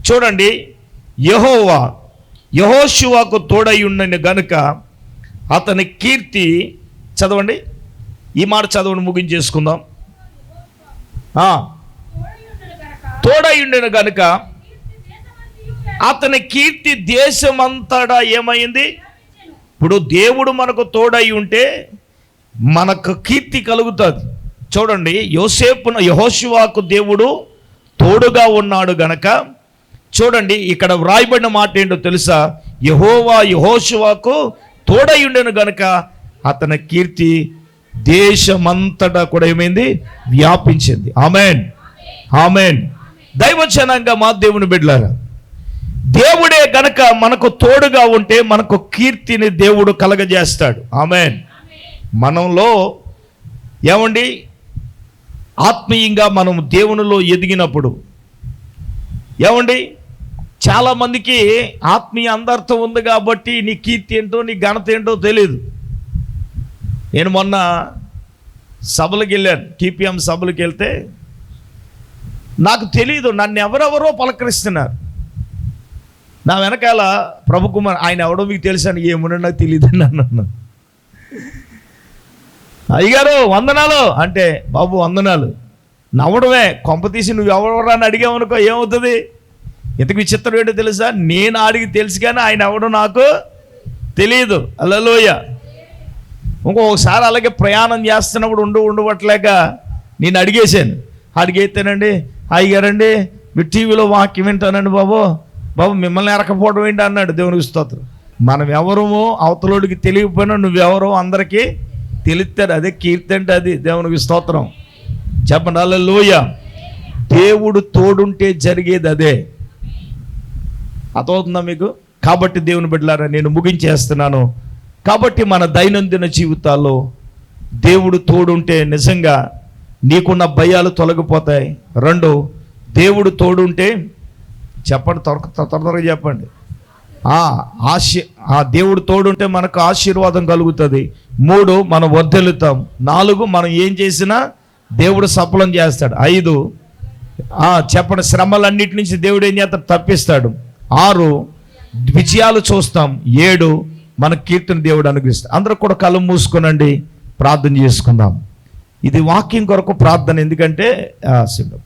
Speaker 1: చూడండి. యెహోవా యెహోషువకు తోడై ఉండని గనుక అతని కీర్తి, చదవండి ఈ మాట చదవండి, ముగించేసుకుందాం. తోడై ఉండని గనుక అతని కీర్తి దేశమంతటా ఏమైంది? ఇప్పుడు దేవుడు మనకు తోడై ఉంటే మనకు కీర్తి కలుగుతుంది. చూడండి, యెహోషువకు దేవుడు తోడుగా ఉన్నాడు గనక చూడండి ఇక్కడ వ్రాయబడిన మాట ఏంటో తెలుసా? యెహోవా యెహోషువకు తోడై ఉండెను గనక అతని కీర్తి దేశమంతటా కూడా ఏమైంది? వ్యాపించింది. ఆమేన్. ఆమేన్. దైవజనంగా మా దేవుని బిడ్డలారా, దేవుడే గనక మనకు తోడుగా ఉంటే మనకు కీర్తిని దేవుడు కలగజేస్తాడు. ఆమేన్. మనంలో ఏమండి, ఆత్మీయంగా మనం దేవునిలో ఎదిగినప్పుడు ఏమండి, చాలామందికి ఆత్మీయ అందర్థం ఉంది కాబట్టి నీ కీర్తి ఏంటో నీ ఘనత ఏంటో తెలియదు. నేను మొన్న సభలకు వెళ్ళాను, టీపీఎం సభలకు వెళ్తే నాకు తెలియదు, నన్ను ఎవరెవరో పలకరిస్తున్నారు. నా వెనకాల ప్రభుకుమార్, ఆయన ఎవడో మీకు తెలుసాను, ఏమున్నా నాకు తెలియదు అన్నాను. అయ్యగారు వందనాలు అంటే, బాబు వందనాలు నవ్వడమే, కొంప తీసి నువ్వు ఎవరు అని అడిగావనుకో ఏమవుతుంది? ఇంతకు విచిత్రం ఏంటో తెలుసా? నేను అడిగి తెలుసు కానీ ఆయన ఎవడో నాకు తెలియదు. హల్లెలూయ. ఇంకొకసారి అలాగే ప్రయాణం చేస్తున్నప్పుడు ఉండవట్లేక నేను అడిగేశాను. అడిగైతేనండి, అయ్యారండి మీరు టీవీలో వాక్యం వింటానండి బాబు మిమ్మల్ని ఎరకపోవడం ఏంటి అన్నాడు. దేవునికి స్తోత్రం. మనం ఎవరమో అవతలోడికి తెలియకపోయినా నువ్వెవరో అందరికీ తెలుస్తాడు. అదే కీర్తి అంటే అది. దేవునికి స్తోత్రం చెప్పండి. హల్లెలూయా. దేవుడు తోడుంటే జరిగేది అదే. అర్థమవుతుందా మీకు? కాబట్టి దేవుని బిడ్డలారా, నేను ముగించేస్తున్నాను. కాబట్టి మన దైనందిన జీవితాల్లో దేవుడు తోడుంటే నిజంగా నీకున్న భయాలు తొలగిపోతాయి. 2, దేవుడు తోడుంటే చెప్పండి, త్వరగా చెప్పండి. ఆ దేవుడు తోడుంటే మనకు ఆశీర్వాదం కలుగుతుంది. 3, మనం వర్ధిల్లుతాం. 4, మనం ఏం చేసినా దేవుడు సఫలం చేస్తాడు. 5, చెప్పండి, శ్రమలన్నిటి నుంచి దేవుడు ఏం చేస్తాడు? తప్పిస్తాడు. 6, విజయాలు చూస్తాం. 7, మన కీర్తిని దేవుడు అనుగ్రహిస్తాడు. అందరూ కూడా కళ్ళు మూసుకునండి, ప్రార్థన చేసుకుందాం. ఇది వాక్యం కొరకు ప్రార్థన. ఎందుకంటే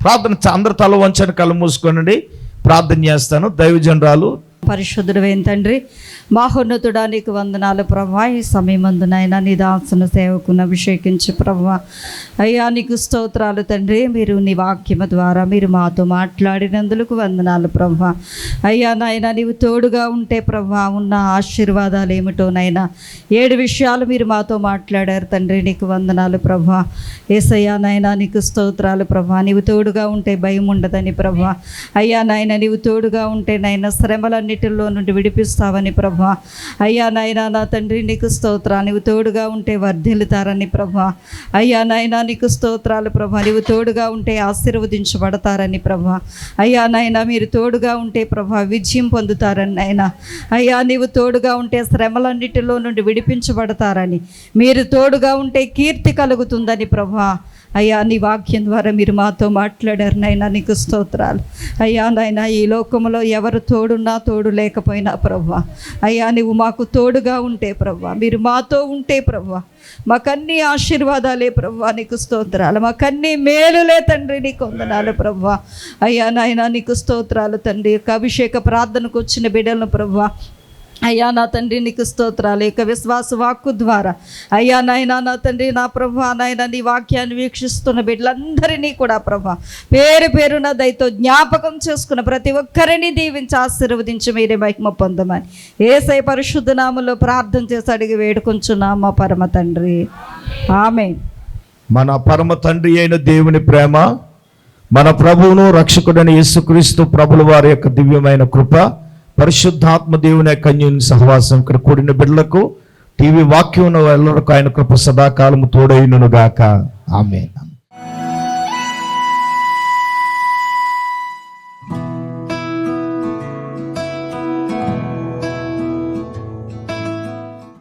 Speaker 1: ప్రార్థన అందరు తల వంచని కళ్ళు మూసుకోనండి, ప్రార్థన చేస్తాను. దైవజనరాలు
Speaker 2: పరిశుద్ధుడైన తండ్రి, మహోన్నతుడా నీకు వందనాలు ప్రభా. ఈ సమయమందునైనా నీ దాసుని సేవకును అభిషేకించి ప్రభా, అయ్యా నీకు స్తోత్రాలు తండ్రి. మీరు నీ వాక్యము ద్వారా మీరు మాతో మాట్లాడినందుకు వందనాలు ప్రభా. అయ్యా నాయన నీవు తోడుగా ఉంటే ప్రభా ఉన్న ఆశీర్వాదాలు ఏమిటో నైనా 7 విషయాలు మీరు మాతో మాట్లాడారు తండ్రి. నీకు వందనాలు ప్రభా. యేసయ్యా నాయన నీకు స్తోత్రాలు ప్రభా. నీవు తోడుగా ఉంటే భయం ఉండదని ప్రభా. అయ్యా నాయన నీవు తోడుగా ఉంటే నైనా శ్రమలన్నిటిలో నుండి విడిపిస్తావని ప్రభా. అయ్యా నాయన నా తండ్రి నీకు స్తోత్రాలు. నీవు తోడుగా ఉంటే వర్ధిల్లుతారని ప్రభా. అయ్యా నాయన నీకు స్తోత్రాలు ప్రభా. నీవు తోడుగా ఉంటే ఆశీర్వదించబడతారని ప్రభా. అయ్యా నాయన మీరు తోడుగా ఉంటే ప్రభా విజయం పొందుతారని నాయన. అయ్యా నీవు తోడుగా ఉంటే శ్రమలన్నిటిలో నుండి విడిపించబడతారని, మీరు తోడుగా ఉంటే కీర్తి కలుగుతుందని ప్రభా. అయ్యా నీ వాక్యం ద్వారా మీరు మాతో మాట్లాడారు నైనా, నీకు స్తోత్రాలు. అయ్యా నాయన ఈ లోకంలో ఎవరు తోడున్నా తోడు లేకపోయినా ప్రభా, అయ్యా నువ్వు మాకు తోడుగా ఉంటే ప్రభా, మీరు మాతో ఉంటే ప్రభా, మాకన్నీ ఆశీర్వాదాలే ప్రభా. నీకు స్తోత్రాలు. మాకన్నీ మేలులే తండ్రి. నీకు వందనాలు ప్రభా. అయ్యా నాయన నీకు స్తోత్రాలు తండ్రి. అభిషేక ప్రార్థనకు వచ్చిన బిడ్డలను ప్రభా, అయ్యా నా తండ్రి నీకు స్తోత్రాలు. ఇక విశ్వాస వాక్కు ద్వారా అయ్యా నాయన నా తండ్రి నా ప్రభా నాయన నీ వాక్యాన్ని వీక్షిస్తున్న బిడ్డలందరినీ కూడా ప్రభా పేరు పేరున దయతో జ్ఞాపకం చేసుకున్న ప్రతి ఒక్కరిని దీవించి ఆశీర్వదించి మీరే మహిమ పొందమని యేసయ్య పరిశుద్ధ నామములో ప్రార్థన చేసి అడిగి వేడుకొంచున్నాము మా పరమ తండ్రి. ఆమేన్.
Speaker 1: మన పరమ తండ్రి అయిన దేవుని ప్రేమ, మన ప్రభువును రక్షకుడైన యేసుక్రీస్తు ప్రభుల వారి యొక్క దివ్యమైన కృప, పరిశుద్ధాత్మ దేవుని యొక్క అన్యోన్య సహవాసం ఇక్కడ కూడిన బిడ్డలకు, టీవీ వాక్యం ఎల్లరికూ ఆయన కృప సదాకాలము తోడైనను గాక. ఆమేన్.